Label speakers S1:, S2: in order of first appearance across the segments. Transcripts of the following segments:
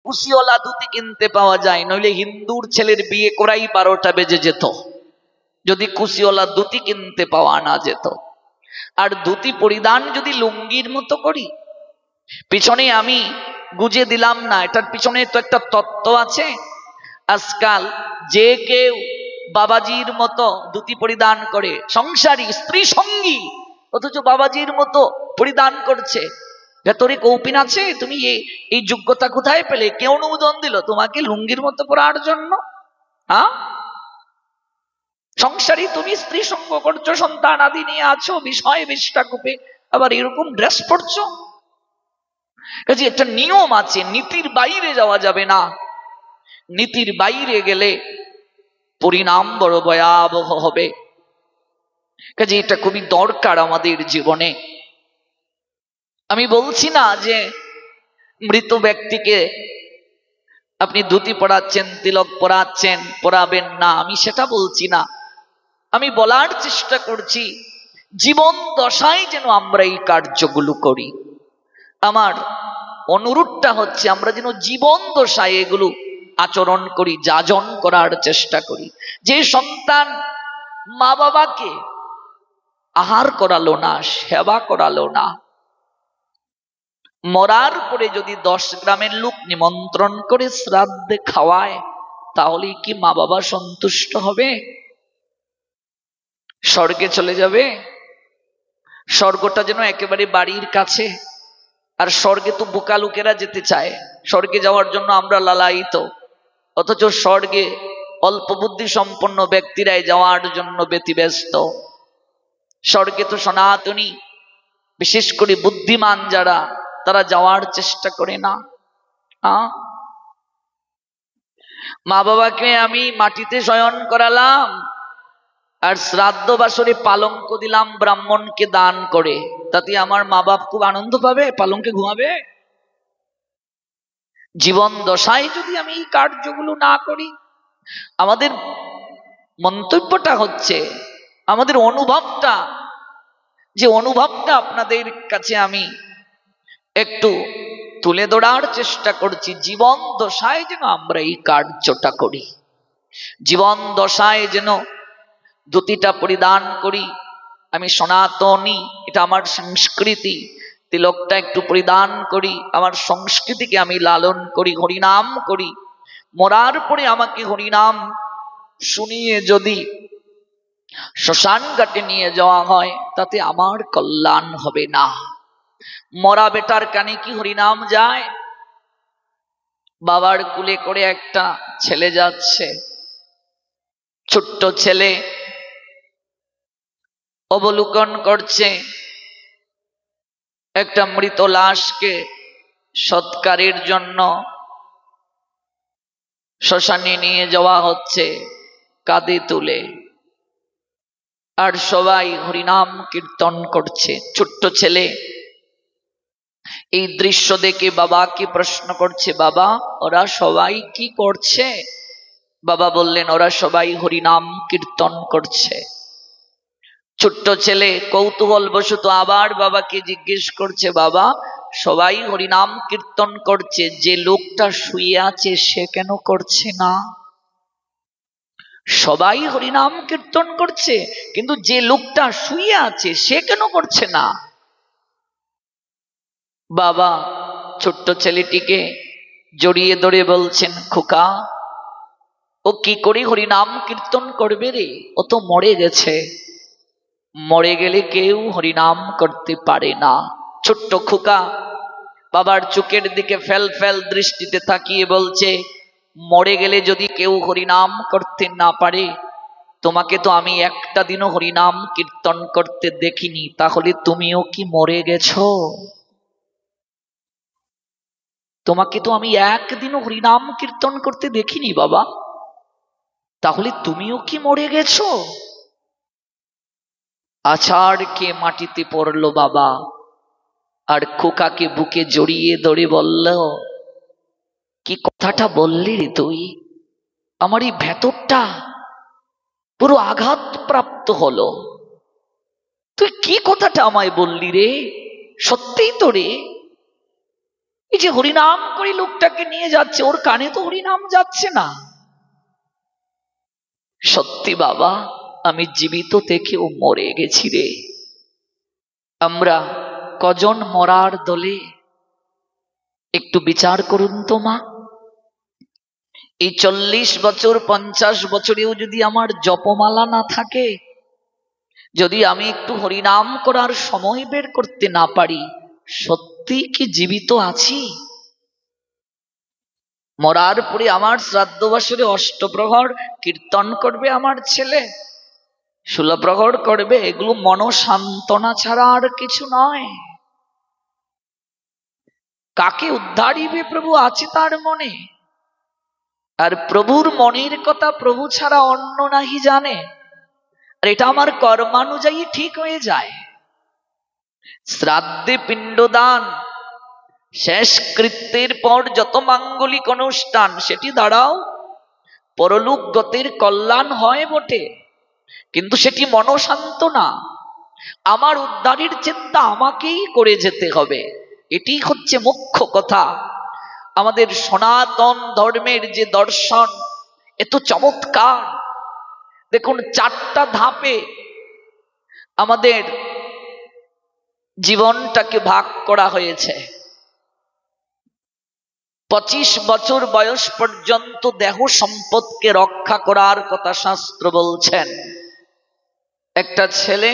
S1: কুশিওয়ালা ধুতি কিনতে পাওয়া যায়, নইলে হিন্দুর ছেলের বিয়ে করাই 12টা বেজে যেত যদি কুশিওয়ালা ধুতি কিনতে পাওয়া না যেত। আর ধুতি পরিধান যদি লুঙ্গির মতো করি, পিছনে আমি গুজে দিলাম না, এটার পিছনে তো একটা তত্ত্ব আছে। আজকাল যে কেউ বাবাজির মতো ধুতি পরিধান করে, সংসারী স্ত্রী সঙ্গী, অথচ বাবাজির মতো পরিধান করছে, ভেতরে কৌপিন আছে। তুমি এই যোগ্যতা কোথায় পেলে? কে অনুমোদন দিল তোমাকে লুঙ্গির মতো পরার জন্য? হ্যাঁ, সংসারী তুমি, স্ত্রী সঙ্গ করছো, সন্তান আদি নিয়ে আছো, বিষয় বিষ্টা কূপে আবার এরকম ড্রেস পরছো। কাজে একটা নিয়ম আছে, নীতির বাইরে যাওয়া যাবে না। নীতির বাইরে গেলে পরিণাম বড় ভয়াবহ হবে। কাজে এটা খুবই দরকার আমাদের জীবনে। আমি বলছি না যে মৃত ব্যক্তিকে আপনি ধুতি পরাচ্ছেন, তিলক পরাচ্ছেন, পরাবেন না, আমি সেটা বলছি না। আমি বলার চেষ্টা করছি জীবন দশায় যেন আমরা এই কার্যগুলো করি। আমার অনুরোধটা হচ্ছে আমরা যেন জীবন দশায় এগুলো আচরণ করি, যাজন করার চেষ্টা করি। যে সন্তান মা বাবাকে আহার করালো না, সেবা করালো না, মরার পরে যদি 10 গ্রামের লোক নিমন্ত্রণ করে শ্রাদ্ধে খাওয়ায়, তাহলে কি মা বাবা সন্তুষ্ট হবে? স্বর্গে চলে যাবে? স্বর্গটা যেন একেবারে বাড়ির কাছে। আর স্বর্গে তো বোকা লোকেরা যেতে চায়, স্বর্গে যাওয়ার জন্য আমরা লালায়িত, অথচ স্বর্গে অল্প বুদ্ধি সম্পন্ন ব্যক্তিরাই যাওয়ার জন্য ব্যতিব্যস্ত। স্বর্গে তো সনাতনী, বিশেষ করে বুদ্ধিমান যারা, তারা যাওয়ার চেষ্টা করে না। মা বাবাকে আমি মাটিতে শয়ন করালাম, আর শ্রাদ্ধ বাসরে পালঙ্ক দিলাম ব্রাহ্মণকে দান করে, তাতে আমার মা বাপ খুব আনন্দ পাবে? পালঙ্কে ঘুমাবে? জীবন দশায় যদি আমি এই কার্যগুলো না করি, আমাদের মন্তব্যটা হচ্ছে, আমাদের অনুভবটা, যে অনুভবটা আপনাদের কাছে আমি একটু তুলে ধরার চেষ্টা করছি, জীবন দশায় যেন আমরা এই কার্যটা করি। জীবন দশায় যেন ধুতিটা পরিধান করি। আমি সনাতনী, এটা আমার সংস্কৃতি, তিলকটা একটু পরিধান করি, আমার সংস্কৃতিকে আমি লালন করি, হরিনাম করি। মরার পরে আমাকে হরিনাম শুনিয়ে যদি শ্মশান ঘাটে নিয়ে যাওয়া হয়, তাতে আমার কল্যাণ হবে না। মরা বেটার কানে কি হরিনাম যায়? বাবার কুলে করে একটা ছেলে যাচ্ছে, ছোট্ট ছেলে, অবলোকন করছে একটা মৃত লাশকে সৎকারের জন্য শ্মশানে নিয়ে যাওয়া হচ্ছে কাঁধে তুলে, আর সবাই হরিনাম কীর্তন করছে। ছোট্ট ছেলে এই দৃশ্য দেখে বাবাকে প্রশ্ন করছে, বাবা ওরা সবাই কি করছে? বাবা বললেন, ওরা সবাই হরিনাম কীর্তন করছে। ছোট্ট ছেলে কৌতূহল বশত আবার বাবাকে জিজ্ঞেস করছে, বাবা সবাই হরিনাম কীর্তন করছে, যে লোকটা শুয়ে আছে সে কেন করছে না? সবাই হরিনাম কীর্তন করছে, কিন্তু যে লোকটা শুয়ে আছে সে কেন করছে না? বাবা ছোট্ট ছেলেটিকে জড়িয়ে ধরে বলছেন, খোকা ও কি করে হরিনাম কীর্তন করবে রে? ও তো মরে গেছে, মরে গেলে কেউ হরিনাম করতে পারে না। ছোট্ট খোকা বাবার চোখের দিকে ফেল ফেল দৃষ্টিতে তাকিয়ে বলছে, মরে গেলে যদি কেউ হরিনাম করতে না পারে, তোমাকে তো আমি একটা দিনও হরিনাম কীর্তন করতে দেখিনি, তাহলে তুমিও কি মরে গেছো? তোমাকে তো আমি একদিনও হরিনাম কীর্তন করতে দেখিনি বাবা, তাহলে তুমিও কি মরে গেছো? আছাড় কে মাটিতে পড়লো বাবা, আর খোকাকে বুকে জড়িয়ে ধরে বলল, কি কথাটা বললি রে তুই? আমার এই ভেতরটা পুরো আঘাত প্রাপ্ত হলো। তুই কি কথাটা আমায় বললি রে? সত্যিই তো রে। এই যে হরিনাম করে লোকটাকে নিয়ে যাচ্ছে, ওর কানে তো হরিনাম যাচ্ছে না। সত্যি বাবা, আমি জীবিত থেকেও মরে গেছি রে। আমরা কজন মরার দলে, একটু বিচার করুন তো মা। এই 40 বছর 50 বছরেও যদি আমার জপমালা না থাকে, যদি আমি একটু হরিনাম করার সময় বের করতে না পারি, সত্যি কি জীবিত আছি? মরার পরে আমার শ্রাদ্ধ বাসরে অষ্টপ্রহর কীর্তন করবে আমার ছেলে, 16 প্রহর করবে, এগুলো মনসান্তনা ছাড়া আর কিছু নয়। কাকে উদ্ধারিবে প্রভু আছে তার মনে, আর প্রভুর মনের কথা প্রভু ছাড়া অন্য নাহি জানে। আর এটা আমার কর্মানুযায়ী ঠিক হয়ে যায়। শ্রাদ্ধে পিণ্ডদান, শেষ কৃত্যের পর যত মাঙ্গলিক অনুষ্ঠান, সেটি দ্বারাও পরলোক গতির কল্যাণ হয় বটে, কিন্তু সেটি মনসান্তনা। আমার উদ্ধারের চিন্তা আমাকেই করে যেতে হবে, এটি হচ্ছে মুখ্য কথা। আমাদের সনাতন ধর্মের যে দর্শন এত চমৎকার, দেখুন 4টা ধাপে আমাদের জীবনটাকে ভাগ করা হয়েছে। 25 বছর বয়স পর্যন্ত দেহ সম্পদকে রক্ষা করার কথা শাস্ত্র বলছেন। একটা ছেলে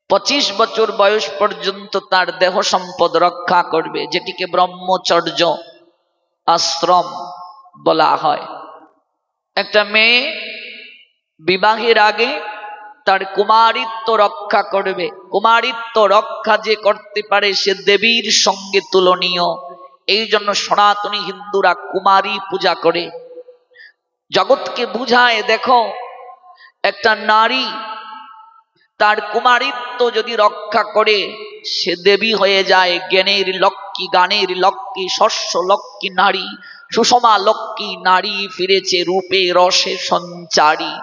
S1: 25 বছর বয়স পর্যন্ত তার দেহ সম্পদ রক্ষা করবে, যেটিকে ব্রহ্মচর্য আশ্রম বলা হয়। একটা মেয়ে বিবাহের আগে তার কুমারিত্ব রক্ষা করবে। কুমারিত্ব রক্ষা যে করতে পারে সে দেবীর সঙ্গে তুলনীয়। এই জন্য সনাতনী হিন্দুরা কুমারী পূজা করে, জগৎকে বুঝায় দেখো একটা নারী তার কুমারিত্ব যদি রক্ষা করে সে দেবী হয়ে যায়। জ্ঞানের লক্ষ্মী, গানের লক্ষ্মী, শস্য লক্ষ্মী নারী, সুষমা লক্ষ্মী নারী ফিরেছে রূপে রসে সঞ্চারী।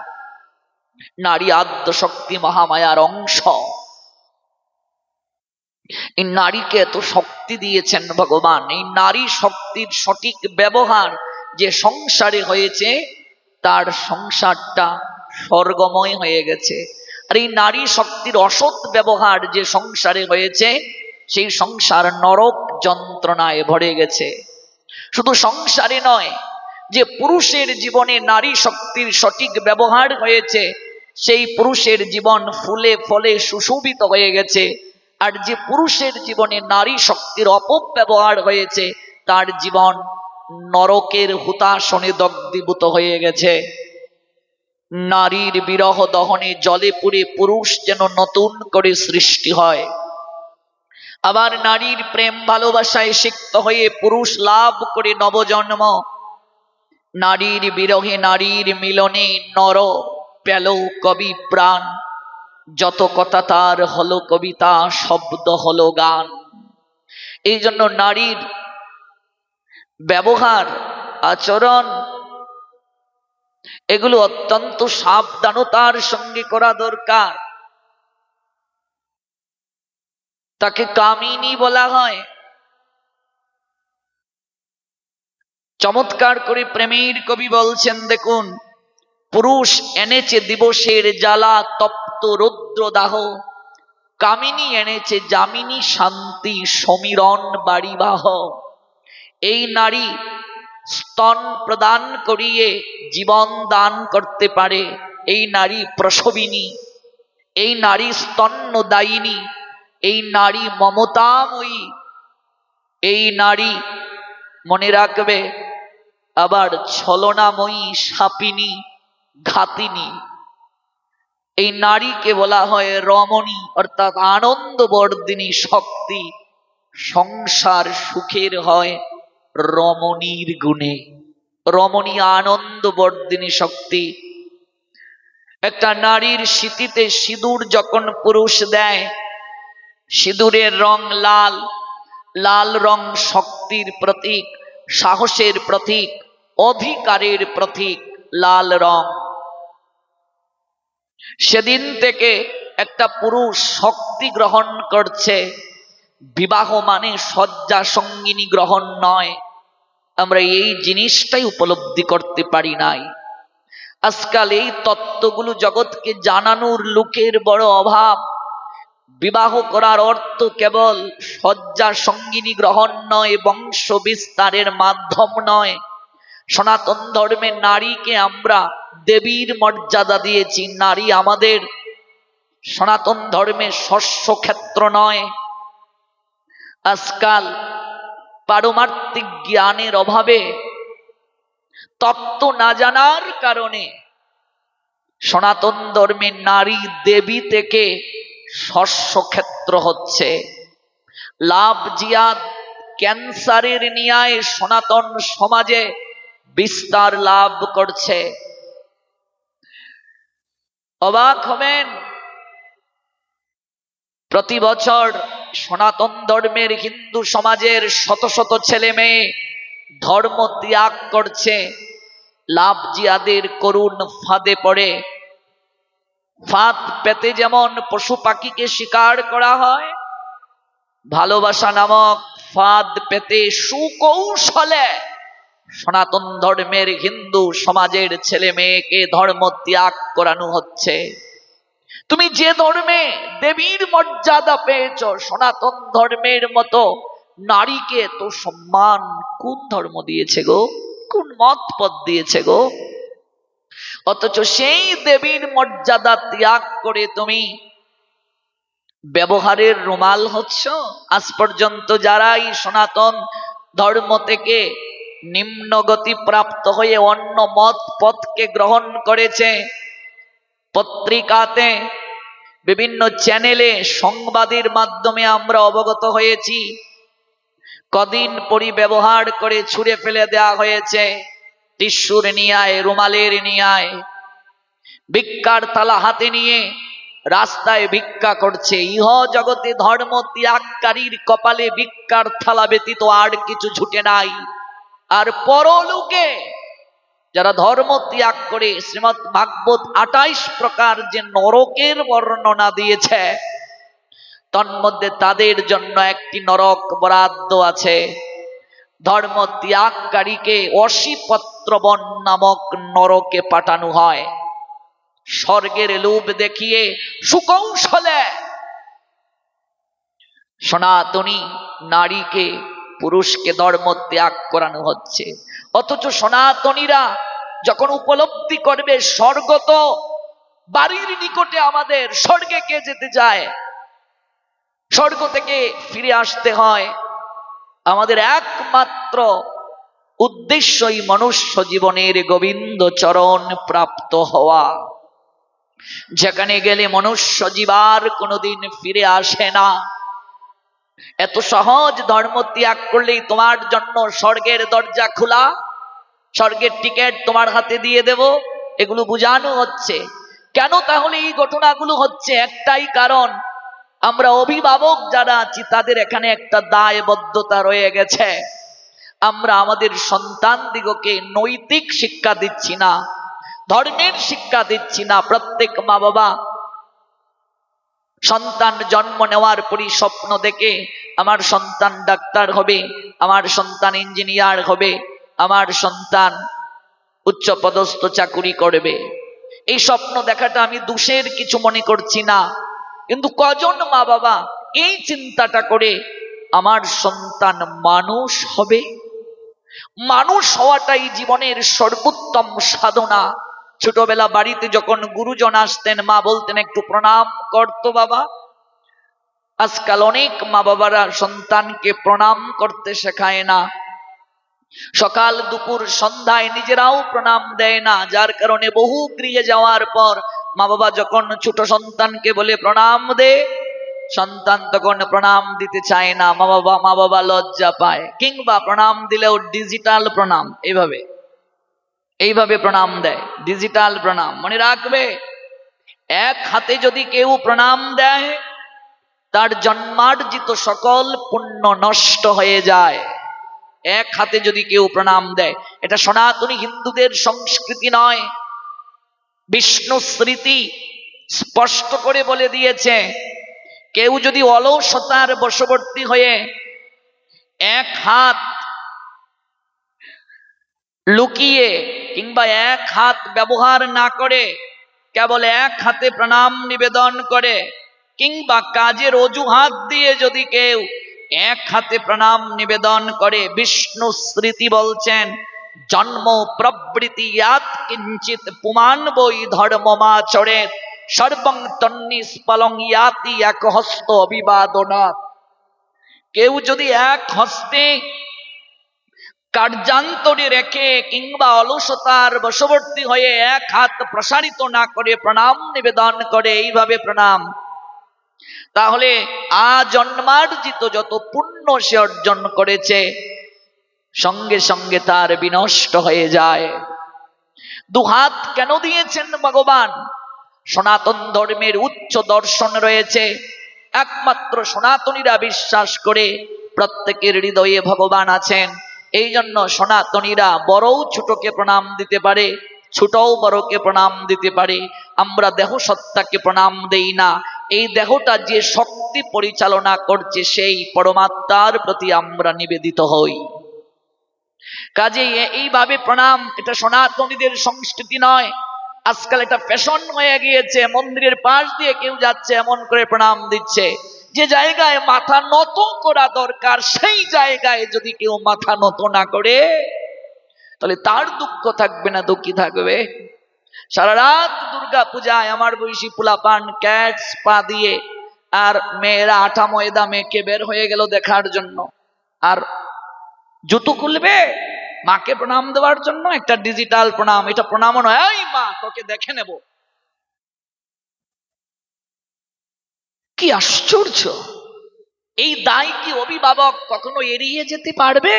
S1: নারী আদ্য শক্তি মহামায়ার অংশ। এই নারীকে এত শক্তি দিয়েছেন ভগবান। এই নারী শক্তির সঠিক ব্যবহার যে সংসারে হয়েছে, তার সংসারটা স্বর্গময় হয়ে গেছে। আর এই নারী শক্তির অসৎ ব্যবহার যে সংসারে হয়েছে, সেই সংসার নরক যন্ত্রণায় ভরে গেছে। শুধু সংসারে নয়, যে পুরুষের জীবনে নারী শক্তির সঠিক ব্যবহার হয়েছে, সেই পুরুষের জীবন ফুলে ফলে সুশোভিত হয়ে গেছে। আর যে পুরুষের জীবনে নারী শক্তির অপব্যবহার হয়েছে, তার জীবন নরকের হুতাশনে দগ্ধীভূত হয়ে গেছে। নারীর বিরহ দহনে জলে পুড়ে পুরুষ যেন নতুন করে সৃষ্টি হয়, আবার নারীর প্রেম ভালোবাসায় সিক্ত হয়ে পুরুষ লাভ করে নবজন্ম। নারীর বিরহে নারীর মিলনে নর পেল কবি প্রাণ, যত কথা তার হলো কবিতা, শব্দ হলো গান। এই জন্য নারীর ব্যবহার, আচরণ, এগুলো অত্যন্ত সাবধানতার সঙ্গে করা দরকার। তাকে কামিনী বলা হয়। চমৎকার করে প্রেমের কবি বলছেন, দেখুন, পুরুষ এনেছে দিবসের জ্বালা তপ্ত রৌদ্র দাহ, কামিনী এনেছে যামিনী শান্তি সমীরণ বাড়িবাহ। এই নারী স্তন প্রদান করিয়ে জীবন দান করতে পারে। এই নারী প্রসবিনী, এই নারী স্তন্যদায়িনী, এই নারী মমতাময়ী, এই নারী মনে রাখবে আবার ছলনাময়ী, সাপিনী, ঘাতিনী। এই নারীকে বলা হয় রমণী, অর্থাৎ আনন্দবর্ধিনী শক্তি। সংসার সুখের হয় রমণীর গুণে। রমণী আনন্দবর্ধিনী শক্তি। একটা নারীর সিঁথিতে সিঁদুর যখন পুরুষ দেয়, সিঁদুরের রং লাল। লাল রং শক্তির প্রতীক, সাহসের প্রতীক, অধিকারের প্রতীক। লাল রং। সেদিন থেকে একটা পুরুষ শক্তি গ্রহণ করছে, বিবাহ মানে শয্যা সঙ্গিনী গ্রহণ নয়। আমরা এই জিনিসটাই উপলব্ধি করতে পারি নাই। আজকাল এই তত্ত্বগুলো জগৎকে জানানোর লোকের বড় অভাব। বিবাহ করার অর্থ কেবল শয্যা সঙ্গিনী গ্রহণ নয়, বংশ বিস্তারের মাধ্যম নয়। সনাতন ধর্মে নারীকে আমরা দেবীর মর্যাদা দিয়েছি। নারী আমাদের সনাতন ধর্মে শস্যক্ষেত্র নয়। আজকাল পারমার্থিক জ্ঞানের অভাবে, তত্ত্ব না জানার কারণে সনাতন ধর্মে নারী দেবী থেকে শস্যক্ষেত্র হচ্ছে। লাভ জিয়াদ ক্যান্সারের ন্যায় সনাতন সমাজে বিস্তার লাভ করছে। অবাক হবেন, প্রতি বছর সনাতন ধর্মের হিন্দু সমাজের শত শত ছেলে মেয়ে ধর্ম ত্যাগ করছে লাভ জিয়াদের করুণ ফাঁদে পড়ে। ফাঁদ পেতে যেমন পশু পাখিকে শিকার করা হয়, ভালোবাসা নামক ফাঁদ পেতে সুকৌশলে সনাতন ধর্মের হিন্দু সমাজের ছেলে মেয়েকে ধর্ম ত্যাগ করানো হচ্ছে। তুমি যে ধর্মে দেবীর মর্যাদা পেয়েছ, সনাতন ধর্মের মতো নারীকে তো সম্মান কোন ধর্ম দিয়েছে গো? কোন মত পথ দিয়েছে গো? অথচ সেই দেবীর মর্যাদা ত্যাগ করে তুমি ব্যবহারের রুমাল হচ্ছ। আজ পর্যন্ত যারাই সনাতন ধর্ম থেকে নিম্নগতি প্রাপ্ত হয়ে অন্য মত পথকে গ্রহণ করেছে, পত্রিকাতে বিভিন্ন চ্যানেলে সংবাদের মাধ্যমে আমরা অবগত হয়েছি, কদিন পরই ব্যবহার করে ছুঁড়ে ফেলে দেওয়া হয়েছে। টিস্যুর নিয়ায়, রুমালের নিয়ায়, ভিক্ষার থালা হাতে নিয়ে রাস্তায় ভিক্ষা করছে। ইহ জগতে ধর্ম ত্যাগকারীর কপালে ভিক্ষার থালা ব্যতীত আর কিছু ছুটে নাই। আর পরলোকে যারা ধর্ম ত্যাগ করে শ্রীমৎ ভাগবত 28 প্রকার যে নরকের বর্ণনা দিয়েছে, তন্মধ্যে তাদের জন্য একটি নরক বরাদ্দ আছে। ধর্ম ত্যাগকারীকে অসিপত্রবন নামক নরকে পাঠানো হয়। স্বর্গের লোভ দেখিয়ে সুকৌশলে সনাতনী নারীকে, পুরুষকে ধর্ম ত্যাগ করানো হচ্ছে। অথচ সনাতনীরা যখন উপলব্ধি করবে স্বর্গ তো বাড়ির নিকটে, আমাদের স্বর্গে কে যেতে চায়? স্বর্গ থেকে ফিরে আসতে হয়। আমাদের একমাত্র উদ্দেশ্যই মনুষ্য জীবনের গোবিন্দ চরণ প্রাপ্ত হওয়া। যেখানে গেলে মনুষ্য জীবার কোনোদিন ফিরে আসে না। এত সহজ ধর্ম ত্যাগ করলেই তোমার জন্য স্বর্গের দরজা খোলা, স্বর্গের টিকিট তোমার হাতে দিয়ে দেব, এগুলো বোঝানো হচ্ছে। কেন তাহলে এই ঘটনাগুলো হচ্ছে? একটাই কারণ, আমরা অভিভাবক যারা আছি তাদের এখানে একটা দায়বদ্ধতা রয়ে গেছে। আমরা আমাদের সন্তান দিগকে নৈতিক শিক্ষা দিচ্ছি না, ধর্মের শিক্ষা দিচ্ছি না। প্রত্যেক মা বাবা সন্তান জন্ম নেওয়ার পরই স্বপ্ন দেখে আমার সন্তান ডাক্তার হবে, আমার সন্তান ইঞ্জিনিয়ার হবে, আমার সন্তান উচ্চপদস্থ চাকুরি করবে। এই স্বপ্ন দেখাটা আমি দোষের কিছু মনে করছি না, কিন্তু কজন মা বাবা এই চিন্তাটা করে আমার সন্তান মানুষ হবে? মানুষ হওয়াটাই জীবনের সর্বোত্তম সাধনা। ছোটবেলা বাড়িতে যখন গুরুজন আসতেন, মা বলতেন একটু প্রণাম করতো বাবা। আজকাল অনেক মা বাবারা সন্তানকে প্রণাম করতে শেখায় না। সকাল দুপুর সন্ধ্যায় নিজেরাও প্রণাম দেয় না, যার কারণে বহু গৃহে যাওয়ার পর মা বাবা যখন ছোট সন্তানকে বলে প্রণাম দে, সন্তান তখন প্রণাম দিতে চায় না। মা বাবা লজ্জা পায়, কিংবা প্রণাম দিলেও ডিজিটাল প্রণাম, এইভাবে প্রণাম দেয়, ডিজিটাল প্রণাম। মনে রাখবে, এক হাতে যদি কেউ প্রণাম দেয়, তার জন্মার্জিত সকল পুণ্য নষ্ট হয়ে যায়। এক হাতে যদি কেউ প্রণাম দেয়, এটা সনাতনী হিন্দুদের সংস্কৃতি নয়। বিষ্ণু স্মৃতি স্পষ্ট করে বলে দিয়েছে, কেউ যদি অলসতার বশবর্তী হয়ে এক হাত লুকিয়ে কিংবা এক হাত ব্যবহার না করে কেবল এক হাতে প্রণাম নিবেদন করে, কিংবা কাজের অজুহাত দিয়ে যদি কেউ এক হাতে প্রণাম নিবেদন করে, বিষ্ণু স্মৃতি বলছেন জন্ম প্রবৃতি ইয়াত কিঞ্চিত পুমান বই ধর্মমাচরে সর্বং তন্নিস্পলং ইয়াতি এক হস্ত অভিবাদনাৎ। কেউ যদি এক হস্তে কার্যান্তরে রেখে কিংবা অলসতার বশবর্তী হয়ে এক হাত প্রসারিত না করে প্রণাম নিবেদন করে, এইভাবে প্রণাম, তাহলে আজন্মার্জিত যত পুণ্য সে অর্জন করেছে সঙ্গে সঙ্গে তার বিনষ্ট হয়ে যায়। দুহাত কেন দিয়েছেন ভগবান? সনাতন ধর্মের উচ্চ দর্শন রয়েছে, একমাত্র সনাতনীরা বিশ্বাস করে প্রত্যেকের হৃদয়ে ভগবান আছেন। এই জন্য সনাতনীরা বড়ও ছোটকে প্রণাম দিতে পারে, ছোটও বড়কে প্রণাম দিতে পারে। আমরা দেহ সত্তাকে প্রণাম দেই না, এই দেহটা যে শক্তি পরিচালনা করছে সেই পরমাত্মার প্রতি আমরা নিবেদিত হই। কাজেই এইভাবে প্রণাম, এটা সনাতনীদের সংস্কৃতি নয়। আজকাল এটা ফ্যাশন হয়ে গিয়েছে, মন্দিরের পাশ দিয়ে কেউ যাচ্ছে এমন করে প্রণাম দিচ্ছে। যে জায়গায় মাথা নত করা দরকার সেই জায়গায় যদি কেউ মাথা নত না করে তাহলে তার দুঃখ থাকবে না, দুঃখী থাকবে। সারা রাত দুর্গা পূজায় আমার বয়সী পোলাপান ক্যাটস পা দিয়ে আর মেয়েরা আটা ময়দা মেখে বের হয়ে গেল দেখার জন্য, আর জুতো খুলবে মাকে প্রণাম দেওয়ার জন্য। একটা ডিজিটাল প্রণাম, এটা প্রণাম নয়, এই মা তোকে দেখে নেব। কি আশ্চর্য! এই দায় কি অভিভাবক কখনো এড়িয়ে যেতে পারবে?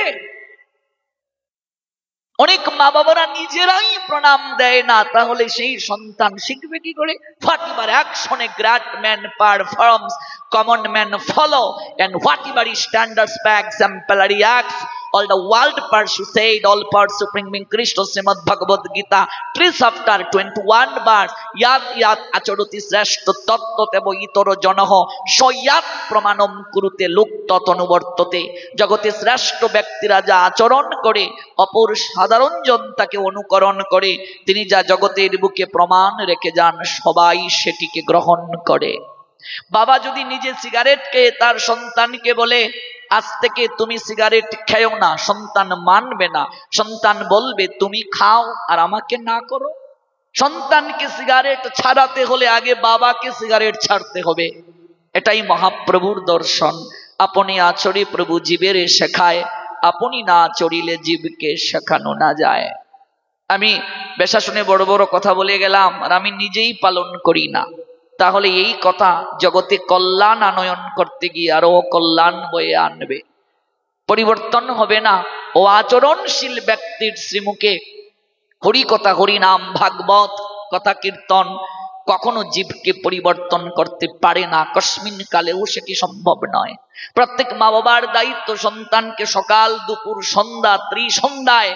S1: অনেক মা বাবারা নিজেরাই প্রণাম দেয় না, তাহলে সেই সন্তান শিখবে কি করে? whatever action a great man performs common men follow, and whatever he standards by exemplary acts all the world pursue, said all pursue bring Krishna Srimad Bhagavad Gita 3:21 verse yat yat acharoti shreshto tattoteva itoro janoh soyat pramanam kurute lukta tanuvartate। জগতে শ্রেষ্ঠ ব্যক্তিরা যা আচরণ করে অপর সাধারণ জন তাকে অনুকরণ করে, তিনি যা জগতের বুকে প্রমাণ রেখে যান সবাই সেটিকে গ্রহণ করে। বাবা যদি নিজে সিগারেট খেয়ে তার সন্তানকে বলে আজ থেকে তুমি সিগারেট খেও না, সন্তান মানবে না। সন্তান বলবে তুমি খাও আর আমাকে না করো। সন্তানকে সিগারেট ছাড়াতে হলে আগে বাবাকে সিগারেট ছাড়তে হবে। এটাই মহাপ্রভুর দর্শন। আপনি আচরে প্রভু জীবের শেখায়, আপনি না চড়িলে জীবকে শেখানো না যায়। আমি বেশা শুনে বড় বড় কথা বলে গেলাম আর আমি নিজেই পালন করি না, তাহলে এই কথা জগতে কল্যাণ আনয়ন করতে গিয়ে আরো কল্যাণ বয়ে আনবে, পরিবর্তন হবে না। ও আচরণশীল ব্যক্তির শ্রীমুখে হরি কথা, হরি নাম, ভাগবত কথা, কীর্তন কখনো জীবকে পরিবর্তন করতে পারে না, কস্মিন কালেও সেটি সম্ভব নয়। প্রত্যেক মা বাবার দায়িত্ব সন্তানকে সকাল দুপুর সন্ধ্যা ত্রিসন্ধ্যায়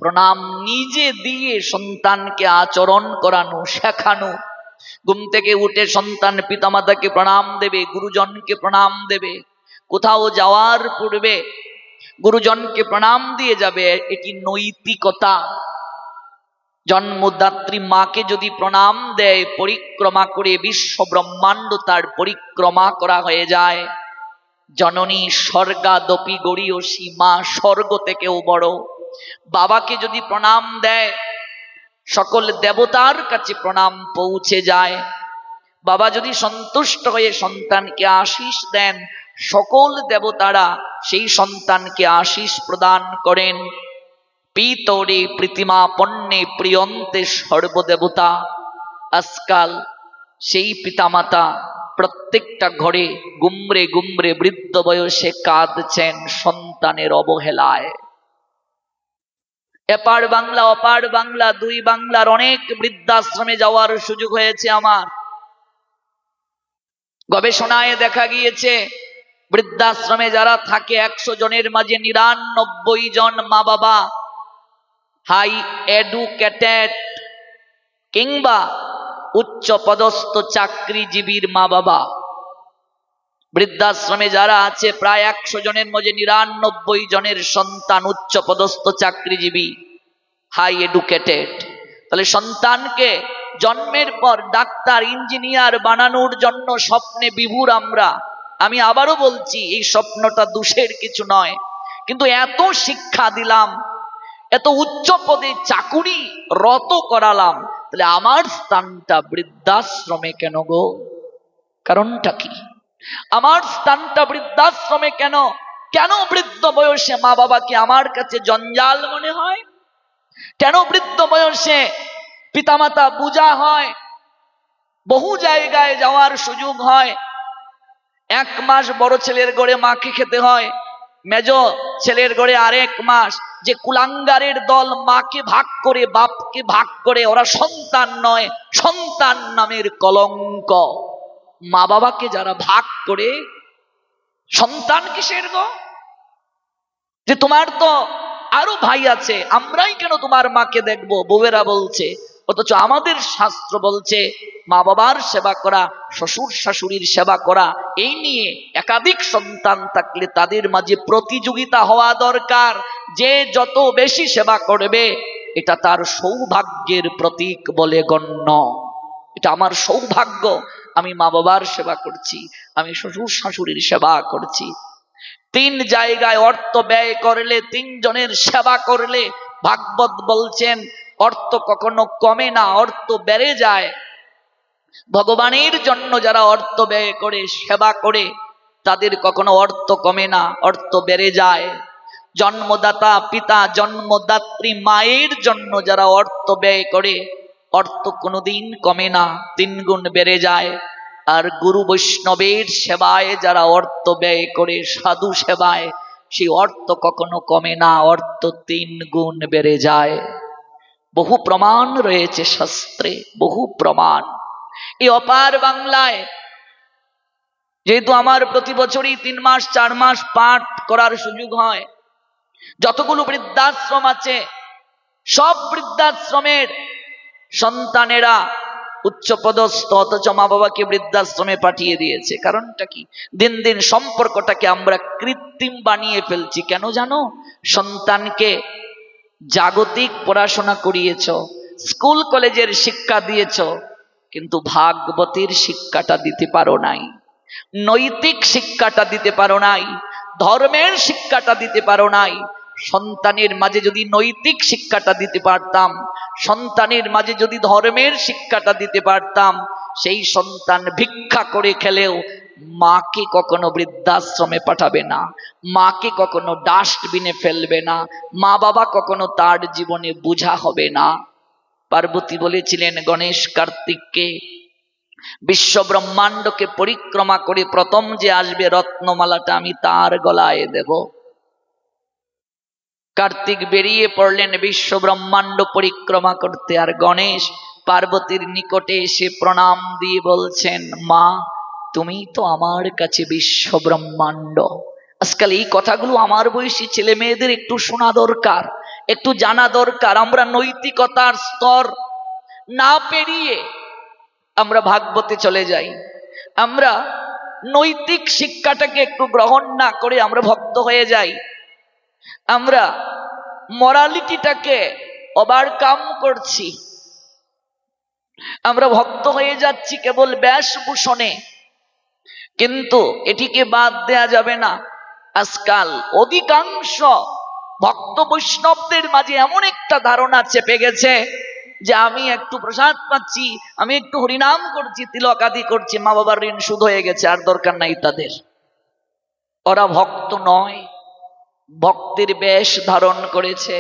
S1: প্রণাম নিজে দিয়ে সন্তানকে আচরণ করানো, শেখানো। ঘুম থেকে উঠে সন্তান পিতামাতাকে প্রণাম দেবে, গুরুজনকে প্রণাম দেবে। কোথাও যাওয়ার পূর্বে গুরুজনকে প্রণাম দিয়ে যাবে, এটি নৈতিকতা। জন্মদাত্রী মাকে যদি প্রণাম দেয়, পরিক্রমা করে বিশ্ব ব্রহ্মাণ্ড তার পরিক্রমা করা হয়ে যায়। জননী স্বর্গাদপি গরীয়সী, মা স্বর্গ থেকেও বড়। বাবাকে যদি প্রণাম দেয় সকল দেবতার কাছে প্রণাম পৌঁছে যায়। বাবা যদি সন্তুষ্ট হয়ে সন্তানকে আশীষ দেন, সকল দেবতারা সেই সন্তানকে আশীষ প্রদান করেন। পিতরে প্রীতিমা পণ্যে প্রিয়ন্তে সর্বদেবতা। আজকাল সেই পিতামাতা প্রত্যেকটা ঘরে গুমরে গুমরে বৃদ্ধ বয়সে কাঁদছেন সন্তানের অবহেলায়। এপার বাংলা অপার বাংলা, দুই বাংলার অনেক বৃদ্ধাশ্রমে যাওয়ার সুযোগ হয়েছে আমার। গবেষণায় দেখা গিয়েছে বৃদ্ধাশ্রমে যারা থাকে 100 জনের মাঝে 99 জন মা বাবা হাই এডুকেটেড কিংবা উচ্চ পদস্থ চাকরিজীবীর মা বাবা। বৃদ্ধাশ্রমে যারা আছে প্রায় 100 জনের মধ্যে 99 জনের সন্তান উচ্চপদস্থ চাকরিজীবী, হাই এডুকেটেড। তাহলে সন্তানকে জন্মের পর ডাক্তার ইঞ্জিনিয়ার বানানোর জন্য স্বপ্নে বিভোর আমরা। আমি আবারও বলছি, এই স্বপ্নটা দোষের কিছু নয়, কিন্তু এত শিক্ষা দিলাম, এত উচ্চ পদে চাকুরি রত করালাম, তাহলে আমার স্থানটা বৃদ্ধাশ্রমে কেন গো? কারণটা কি? আমার স্থানটা বৃদ্ধাশ্রমে কেন? কেন বৃদ্ধ বয়সে মা বাবাকে আমার কাছে জঞ্জাল মনে হয়? কেন বৃদ্ধ বয়সে পিতামাতা বোঝা হয়? বহু জায়গায় যাওয়ার সুযোগ হয়, 1 মাস বড় ছেলের ঘরে মাকে খেতে হয়, মেজ ছেলের ঘরে আরেক মাস। যে কুলাঙ্গারের দল মাকে ভাগ করে বাপকে ভাগ করে, ওরা সন্তান নয়, সন্তান নামের কলঙ্ক। মা বাবাকে যারা ভাগ করে, সন্তান কিসের গো? যে তোমার তো আরো ভাই আছে, আমরাই কেন তোমার মাকে দেখবো, বউয়েরা বলছে। অথচ আমাদের শাস্ত্র বলছে মা বাবার সেবা করা, শ্বশুর শাশুড়ির সেবা করা, এই নিয়ে একাধিক সন্তান থাকলে তাদের মাঝে প্রতিযোগিতা হওয়া দরকার। যে যত বেশি সেবা করবে এটা তার সৌভাগ্যের প্রতীক বলে গণ্য। এটা আমার সৌভাগ্য, আমি মা বাবার সেবা করছি, আমি শ্বশুর শাশুড়ির সেবা করছি। 3 জায়গায় অর্থ ব্যয় করলে, 3 জনের সেবা করলে, ভাগবত বলছেন অর্থ কখনো কমে না, অর্থ বেড়ে যায়। ভগবানের জন্য যারা অর্থ ব্যয় করে সেবা করে, তাদের কখনো অর্থ কমে না, অর্থ বেড়ে যায়। জন্মদাতা পিতা, জন্মদাত্রী মায়ের জন্য যারা অর্থ ব্যয় করে, অর্থ কোনোদিন কমে না, 3 গুণ বেড়ে যায়। আর গুরু বৈষ্ণবের সেবায় যারা অর্থ ব্যয় করে, সাধু সেবায়, সেই অর্থ কখনো কমে না, অর্থ 3 গুণ বেড়ে যায়। বহু প্রমাণ রয়েছে শাস্ত্রে, বহু প্রমাণ। এই অপার বাংলায় যেহেতু আমার প্রতি বছরই 3 মাস 4 মাস পাঠ করার সুযোগ হয়, যতগুলো বৃদ্ধাশ্রম আছে সব বৃদ্ধাশ্রমের সন্তানেরা উচ্চপদস্থ, অথচ মা বাবাকে বৃদ্ধাশ্রমে পাঠিয়ে দিয়েছে। কারণটা কি? দিন দিন সম্পর্কটাকে আমরা কৃত্রিম বানিয়ে ফেলছি। কেন জানো? সন্তানকে জাগতিক পড়াশোনা করিয়েছ, স্কুল কলেজের শিক্ষা দিয়েছ, কিন্তু ভাগবতের শিক্ষাটা দিতে পারো নাই, নৈতিক শিক্ষাটা দিতে পারো নাই, ধর্মের শিক্ষাটা দিতে পারো নাই। সন্তানের মাঝে যদি নৈতিক শিক্ষাটা দিতে পারতাম, সন্তানের মাঝে যদি ধর্মের শিক্ষাটা দিতে পারতাম, সেই সন্তান ভিক্ষা করে খেলেও মাকে কখনো বৃদ্ধাশ্রমে পাঠাবে না, মাকে কখনো ডাস্টবিনে ফেলবে না, মা বাবা কখনো তার জীবনে বোঝা হবে না। পার্বতী বলেছিলেন গণেশ কার্তিককে, বিশ্ব ব্রহ্মাণ্ডকে পরিক্রমা করে প্রথম যে আসবে রত্নমালাটা আমি তার গলায় দেব। কার্তিক বেরিয়ে পড়লেন বিশ্ব ব্রহ্মাণ্ড পরিক্রমা করতে, আর গণেশ পার্বতীর নিকটে এসে প্রণাম দিয়ে বলছেন, মা তুমি তো আমার কাছে বিশ্ব ব্রহ্মাণ্ড। আজকাল এই কথাগুলো আমার বয়সী ছেলে মেয়েদের একটু শোনা দরকার, একটু জানা দরকার। আমরা নৈতিকতার স্তর না পেরিয়ে আমরা ভাগবতে চলে যাই, আমরা নৈতিক শিক্ষাটাকে একটু গ্রহণ না করে আমরা ভক্ত হয়ে যাই, আমরা মরালিটিটাকে ওভারকাম করছি, আমরা ভক্ত হয়ে যাচ্ছি কেবল বেশভূষণে। কিন্তু এটিকে বাদ দেয়া যাবে না। আজকাল অধিকাংশ ভক্ত বৈষ্ণবদের মাঝে এমন একটা ধারণা চেপে গেছে যে আমি একটু প্রসাদ পাচ্ছি, আমি একটু হরিনাম করছি, তিলক আদি করছি, মা বাবার ঋণ শোধ হয়ে গেছে, আর দরকার নাই তাদের। ওরা ভক্ত নয়, ভক্তের বেশ ধারণ করেছে।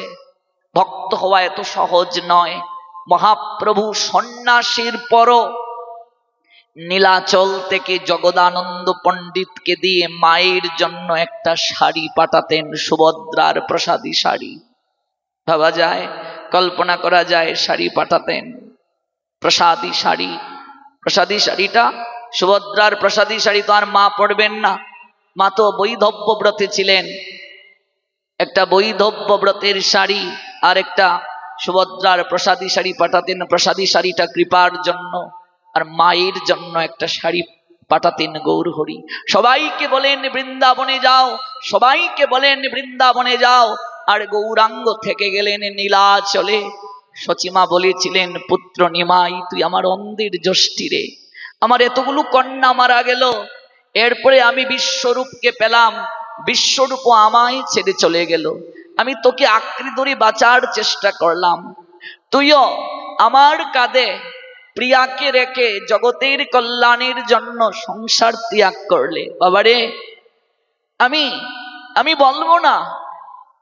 S1: ভক্ত হওয়া এত সহজ নয়। মহাপ্রভু সন্ন্যাসীর পরও নীলাচল থেকে জগদানন্দ পণ্ডিতকে দিয়ে মায়ের জন্য একটা শাড়ি পাঠাতেন, সুভদ্রার প্রসাদী শাড়ি। ভাবা যায়, কল্পনা করা যায়, শাড়ি পাঠাতেন, প্রসাদী শাড়ি। প্রসাদী শাড়িটা, সুভদ্রার প্রসাদী শাড়ি তো আর মা পড়বেন না, মা তো বৈধব্য ব্রতে ছিলেন। একটা বৈধব্য ব্রতের শাড়ি আর একটা সুভদ্রার প্রসাদী শাড়ি পাঠাতেন। প্রসাদী শাড়িটা কৃপার জন্য, আর মায়ের জন্য একটা শাড়ি পাঠাতেন গৌর হরি। সবাইকে বলেন বৃন্দাবনে যাও, সবাইকে বলেন বৃন্দাবনে যাও, আর গৌরাঙ্গ থেকে গেলেন নীলাচলে। সচিমা বলেছিলেন, পুত্র নিমাই, তুই আমার অন্ধের যষ্টি রে, আমার এতগুলো কন্যা মারা গেল, এরপরে আমি বিশ্বরূপকে পেলাম, বিশ্বরূপ আমায় ছেড়ে চলে গেল, আমি তোকে আঁকড়ে ধরে বাঁচার চেষ্টা করলাম, তুইও আমার কাঁধে প্রিয়াকে রেখে জগতের কল্যাণের জন্য সংসার ত্যাগ করলে। বাবারে, আমি বলবো না,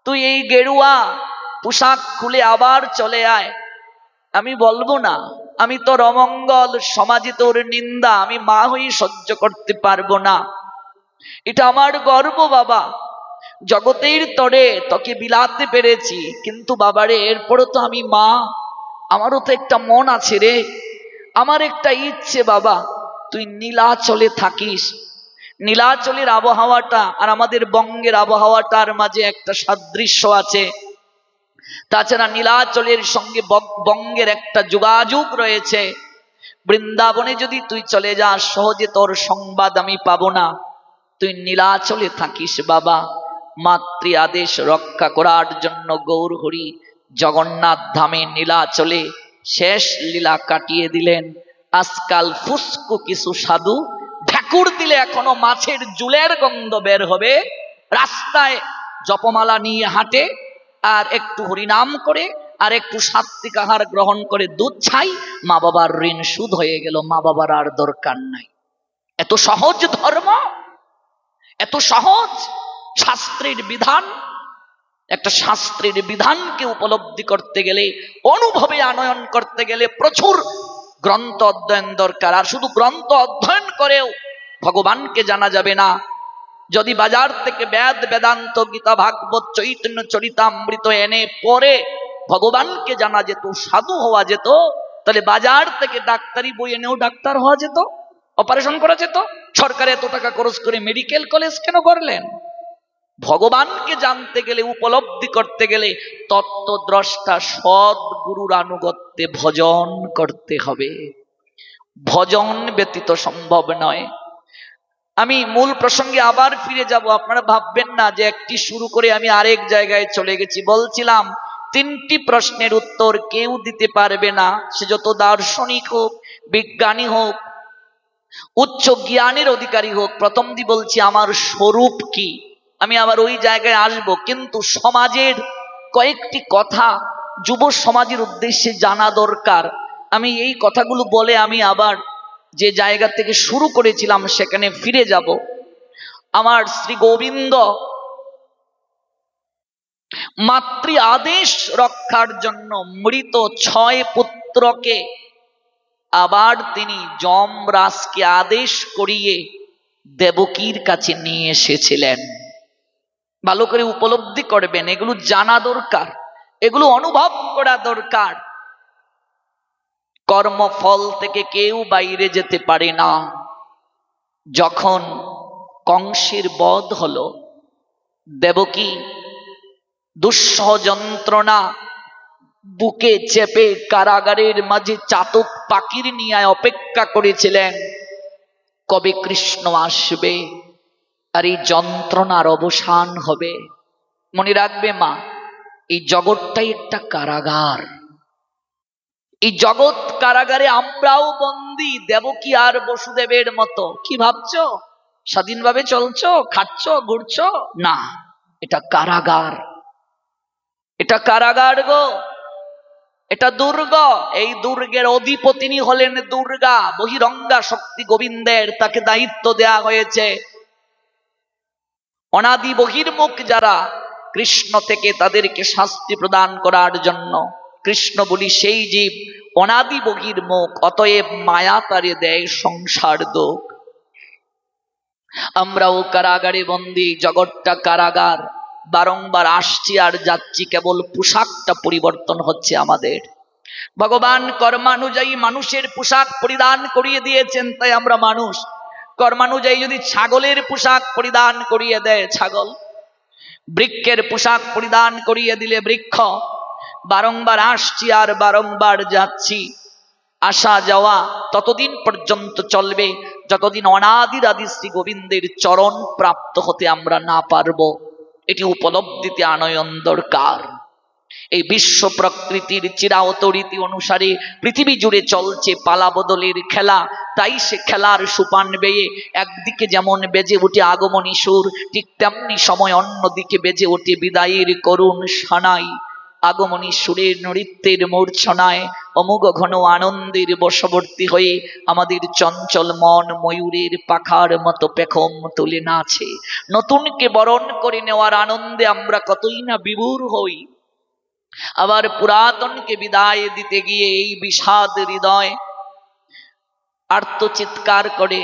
S1: তুই এই গেরুয়া পোশাক খুলে আবার চলে আয়, আমি বলবো না, আমি তোর অমঙ্গল, সমাজে তোর নিন্দা আমি মা হয়ে সহ্য করতে পারবো না, এটা আমার গর্ব বাবা, জগতের তরে তোকে বিলাতে পেরেছি, কিন্তু বাবারে এরপরও তো আমি মা, আমারও তো একটা মন আছে রে, আমার একটা ইচ্ছে বাবা, তুই নীলাচলে থাকিস। নীলাচলের আবহাওয়াটা আর আমাদের বঙ্গের আবহাওয়াটার মাঝে একটা সাদৃশ্য আছে, তাছাড়া নীলাচলের সঙ্গে বঙ্গের একটা যোগাযোগ রয়েছে। বৃন্দাবনে যদি তুই চলে যাস, সহজে তোর সংবাদ আমি পাবো না, তুই নীলাচলে থাকিস বাবা। মাতৃ আদেশ রক্ষা করার জন্য গৌর হরি জগন্নাথ ধামে নীলাচলে শেষ লীলা কাটিয়ে দিলেন। আজকাল ফুসকু কিছু সাধু ঢাকুর দিলে এখনো মাছের জুলের গন্ধ বের হবে, রাস্তায় জপমালা নিয়ে হাঁটে, আর একটু হরিনাম করে, আর একটু সাত্বিক আহার গ্রহণ করে দুধ ছাই, মা বাবার ঋণ সুদ হয়ে গেল, মা বাবার আর দরকার নাই। এত সহজ ধর্ম, এত সহজ শাস্ত্রের বিধান। একটা শাস্ত্রের বিধানকে উপলব্ধি করতে গেলে, অনুভবে আনয়ন করতে গেলে প্রচুর গ্রন্থ অধ্যয়ন দরকার। আর শুধু গ্রন্থ অধ্যয়ন করেও ভগবানকে জানা যাবে না। যদি বাজার থেকে বেদ, বেদান্ত, গীতা, ভাগবত, চৈতন্য চরিতামৃত এনে পরে ভগবানকে জানা যেত, সাধু হওয়া যেত, তাহলে বাজার থেকে ডাক্তারি বই এনেও ডাক্তার হওয়া যেত, অপারেশন করা যেত। সরকার এত টাকা খরচ করে মেডিকেল কলেজ কেন করলেন? ভগবানকে জানতে গেলে, উপলব্ধি করতে গেলে তত্ত্বদ্রষ্টা সদ্গুরুর আনুগত্যে ভজন করতে হবে, ভজন ব্যতীত সম্ভব নয়। আমি মূল প্রসঙ্গে আবার ফিরে যাব, আপনারা ভাববেন না যে একটি শুরু করে আমি আরেক জায়গায় চলে গেছি। বলছিলাম 3টি প্রশ্নের উত্তর কেউ দিতে পারবে না, সে যত দার্শনিক হোক, বিজ্ঞানী হোক, উচ্চ জ্ঞানের অধিকারী হোক। প্রথমটি বলছি, আমার স্বরূপ কি, আমি আবার ওই জায়গায় আসব, কিন্তু সমাজের কয়েকটি কথা যুব সমাজের উদ্দেশ্যে জানা দরকার। আমি এই কথাগুলো বলে আমি আবার যে জায়গা থেকে শুরু করেছিলাম সেখানে ফিরে যাব। আমার শ্রী গোবিন্দ মাতৃ আদেশ রক্ষার জন্য মৃত 6 পুত্রকে আবার তিনি যমরাজকে আদেশ করিয়ে দেবকীর কাছে নিয়ে এসেছিলেন। ভালো করে উপলব্ধি করবেন, এগুলো জানা দরকার, এগুলো অনুভব করা দরকার। কর্মফল থেকে কেউ বাইরে যেতে পারে না। যখন কংসের বধ হলো, দেবকী দুঃসহ যন্ত্রণা বুকে চেপে কারাগারের মাঝে চাতক পাখির নিয়ে অপেক্ষা করেছিলেন, কবে কৃষ্ণ আসবে আর এই যন্ত্রণার অবসান হবে। মনে রাখবে মা, এই জগৎটাই একটা কারাগার। এই জগৎ কারাগারে আমরাও বন্দী, দেবকী আর বসুদেবের মতো। কি ভাবছো স্বাধীনভাবে চলছো, খাচ্ছ, ঘুরছো? না, এটা কারাগার, এটা কারাগার গো, এটা দুর্গ। এই দুর্গের অধিপতিনী হলেন দুর্গা, বহিরঙ্গা শক্তি গোবিন্দের, তাকে দায়িত্ব দেয়া হয়েছে অনাদি বহির্মুখ যারা কৃষ্ণ থেকে তাদেরকে শাস্তি প্রদান করার জন্য। কৃষ্ণ বলি সেই জীব অনাদি বহির্মুখ, অতএব মায়া তারে দেয় সংসার দোষ। আমরাও কারাগারে বন্দী, জগৎটা কারাগার, বারংবার আসছি আর যাচ্ছি, কেবল পোশাকটা পরিবর্তন হচ্ছে আমাদের। ভগবান কর্মানুযায়ী মানুষের পোশাক পরিধান করিয়ে দিয়েছেন, তাই আমরা মানুষ। কর্মানুযায়ী যদি ছাগলের পোশাক পরিধান করিয়ে দেয় ছাগল, বৃক্ষের পোশাক পরিধান করিয়ে দিলে বৃক্ষ। বারংবার আসছি আর বারংবার যাচ্ছি, আসা যাওয়া ততদিন পর্যন্ত চলবে যতদিন অনাদির আদি শ্রী গোবিন্দের চরণ প্রাপ্ত হতে আমরা না পারব। এটি উপলব্ধিতে আনয়ন দরকার। এই বিশ্ব প্রকৃতির চিরায়ত রীতি অনুসারে পৃথিবী জুড়ে চলছে পালা বদলের খেলা। তাই সে খেলার সুপান বেয়ে একদিকে যেমন বেজে ওঠে আগমনী সুর, ঠিক তেমনি সময় অন্যদিকে বেজে ওঠে বিদায়ের করুণ সানাই। আগমনী সুরের নৃত্যের মূর্ছনায় অমোঘ ঘন আনন্দের বশবর্তী হয়ে আমাদের চঞ্চল মন ময়ূরের পাখার মতো পেখম তুলে নাচে। নতুনকে বরণ করে নেওয়ার আনন্দে আমরা কতই না বিভোর হই, আবার পুরাতনকে বিদায় দিতে গিয়ে এই বিষাদ হৃদয় আর্তচিৎকার করে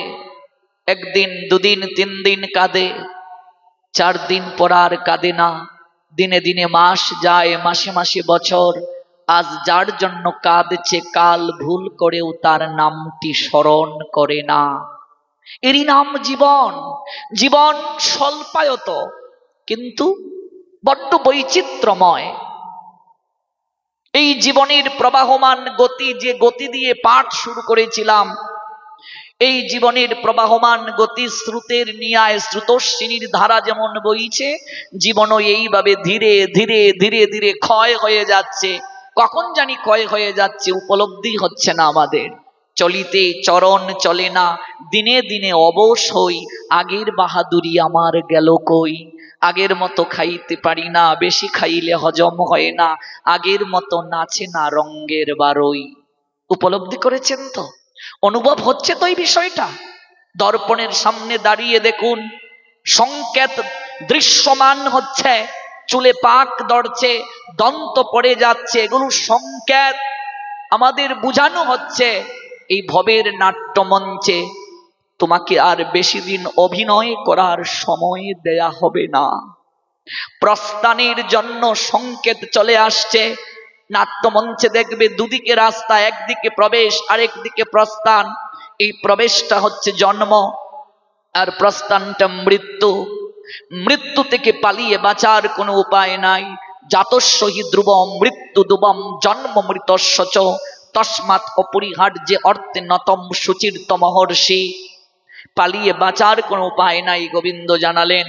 S1: একদিন দুদিন 3 দিন কাঁদে, 4 দিন পর আর কাঁদে না। দিনে দিনে মাস যায়, মাসে মাসে বছর। আজ যার জন্য কাঁদছে কাল ভুল করেও তার নামটি স্মরণ করে না। এরই নাম জীবন। জীবন স্বল্পায়ত কিন্তু বড্ড বৈচিত্র্যময়। এই জীবনের প্রবাহমান গতি, যে গতি দিয়ে পাঠ শুরু করেছিলাম, এই জীবনের প্রবাহমান গতি স্রোতের নিয়ায় স্রোতস্বিনীর ধারা যেমন বইছে, জীবনও এইভাবে ধীরে ধীরে ধীরে ধীরে ক্ষয় হয়ে যাচ্ছে। কখন জানি ক্ষয় হয়ে যাচ্ছে উপলব্ধি হচ্ছে না আমাদের। চলিতে চরণ চলে না, দিনে দিনে অবশ হই, আগের বাহাদুরি আমার গেল কই। আগের মতো খাইতে পারি না, বেশি খাইলে হজম হয় না, আগের মতো নাচে না রঙ্গের বারই। উপলব্ধি করেছেন তো? অনুভব হচ্ছে তো এই বিষয়টা? দর্পণের সামনে দাঁড়িয়ে দেখুন, সংকেত দৃশ্যমান হচ্ছে, চুলে পাক ধরছে, দন্ত পড়ে যাচ্ছে, এগুলো সংকেত আমাদের বুঝানো হচ্ছে এই ভবের নাট্যমঞ্চে তোমাকে আর বেশি দিন অভিনয় করার সময় দেয়া হবে না। প্রস্থানের জন্য সংকেত চলে আসছে। নাট্যমঞ্চে দেখবে দুদিকে রাস্তা, একদিকে প্রবেশ আরেক দিকে প্রস্থান। এই প্রবেশটা হচ্ছে জন্ম আর প্রস্থানটা মৃত্যু। মৃত্যু থেকে পালিয়ে বাঁচার কোনো উপায় নাই। জাতস্যহি ধ্রুবম মৃত্যু দুবম জন্ম মৃতস্য চ তস্মাৎ অপরিহার্যে অর্থে নতম সুচিরত মহর্ষি। পালিয়ে বাঁচার কোনো উপায় নাই, গোবিন্দ জানালেন।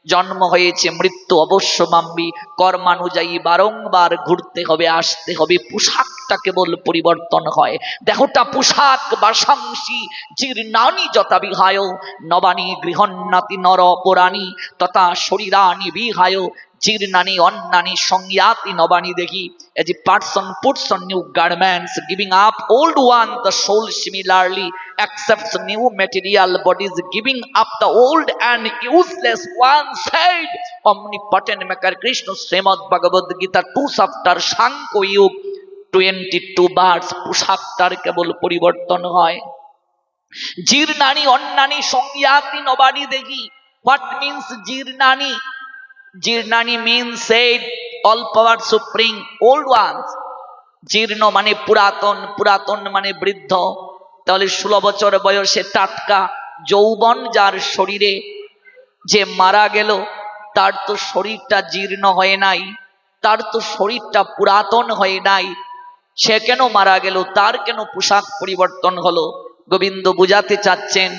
S1: জন্ম হয়েছে, মৃত্যু অবশ্যম্ভাবী, কর্মানুযায়ী বারংবার ঘুরতে হবে, আসতে হবে। পোশাকটা কেবল পরিবর্তন হয়। দেহটা পোশাক বাসাংশী জীর্ণানি যথা বিহায় নবানী গৃহন্নাতি নর পুরাণী তথা শরীরানি বিহায় জীর্ণানি অন্নানি সংয়াতি নবানী দেখি। As a person puts on new garments, giving up old one, the soul similarly accepts new material bodies, giving up the old and useless one, said omnipotent maker Krishna Srimad Bhagavad Gita 2 chapter Shankho Yug 22 verse। পোশাকটার কেবল পরিবর্তন হয়। জীর্ণানি অন্নানি সংয়াতি নবানী দেখি। What means জীর্ণানি? জীর্ণানি means said all power supreme, old ones। জীর্ণ মানে পুরাতন, পুরাতন মানে বৃদ্ধ। তাহলে 16 বছর বয়সে টাটকা যৌবন যার শরীরে, যে মারা গেল তার তো শরীরটা জীর্ণ হয় নাই, তার তো শরীরটা পুরাতন হয় নাই। সে কেন মারা গেল? তার কেন পোশাক পরিবর্তন হলো? গোবিন্দ বুঝাতে চাচ্ছেন,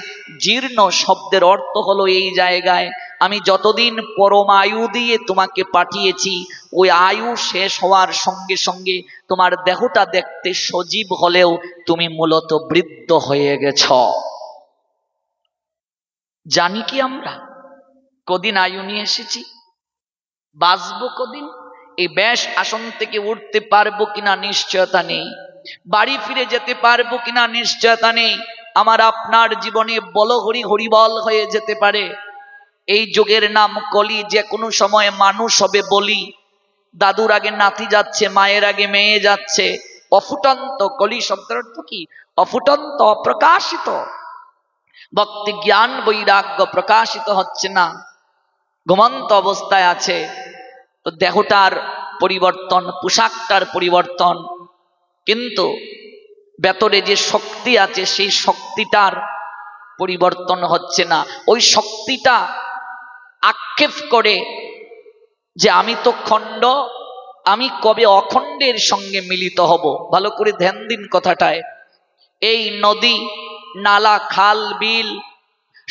S1: জীর্ণ শব্দের অর্থ হলো এই জায়গায় আমি যতদিন পরমায়ু দিয়ে তোমাকে পাঠিয়েছি, ওই আয়ু শেষ হওয়ার সঙ্গে সঙ্গে তোমার দেহটা দেখতে সজীব হলেও তুমি মূলত বৃদ্ধ হয়ে গেছ। জানি কি আমরা কদিন আয়ু নিয়ে এসেছি, বাঁচবো কদিন, এই ব্যাস আসন থেকে উঠতে পারবো কিনা নিশ্চয়তা নেই, বাড়ি ফিরে যেতে পারবো কিনা নিশ্চয়তা নেই। আমার আপনার জীবনে বলহরি হরিবল হয়ে যেতে পারে। এই যুগের নাম কলি, যে কোনো সময় মানুষ হবে বলি। দাদুর আগে নাতি যাচ্ছে, মায়ের আগে মেয়ে যাচ্ছে। অফুটন্ত, কলি শব্দের অর্থ কি? অফুটন্ত, অপ্রকাশিত। ভক্তি জ্ঞান বৈরাগ্য প্রকাশিত হচ্ছে না, ঘুমন্ত অবস্থায় আছে। তো দেহটার পরিবর্তন, পোশাকটার পরিবর্তন, কিন্তু ভেতরে যে শক্তি আছে সেই শক্তিটার পরিবর্তন হচ্ছে না। ওই শক্তিটা আক্ষেপ করে যে আমি তো খণ্ড, আমি কবে অখণ্ডের সঙ্গে মিলিত হব। ভালো করে ধ্যান দিন কথাটায়। এই নদী নালা খাল বিল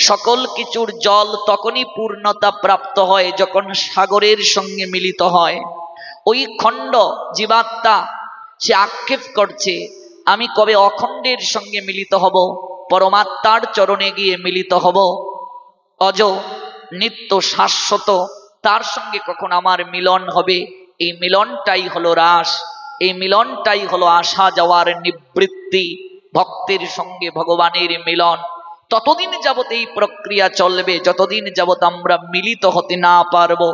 S1: সকল কিছুর জল তখনই পূর্ণতা প্রাপ্ত হয় যখন সাগরের সঙ্গে মিলিত হয়। ওই খণ্ড জীবাত্মা সে আক্ষেপ করছে, আমি কবে অখণ্ডের সঙ্গে মিলিত হব, পরমাত্মার চরণে গিয়ে মিলিত হব, অজ নিত্য শাশ্বত তার সঙ্গে কখন আমার মিলন হবে। এই মিলনটাই হলো রাস, এই মিলনটাই হলো আসা যাওয়ার নিবৃত্তি, ভক্তের সঙ্গে ভগবানের মিলন। ততদিন যাবত এই প্রক্রিয়া চলবে যতদিন যাবত আমরা মিলিত হতে না পারবো।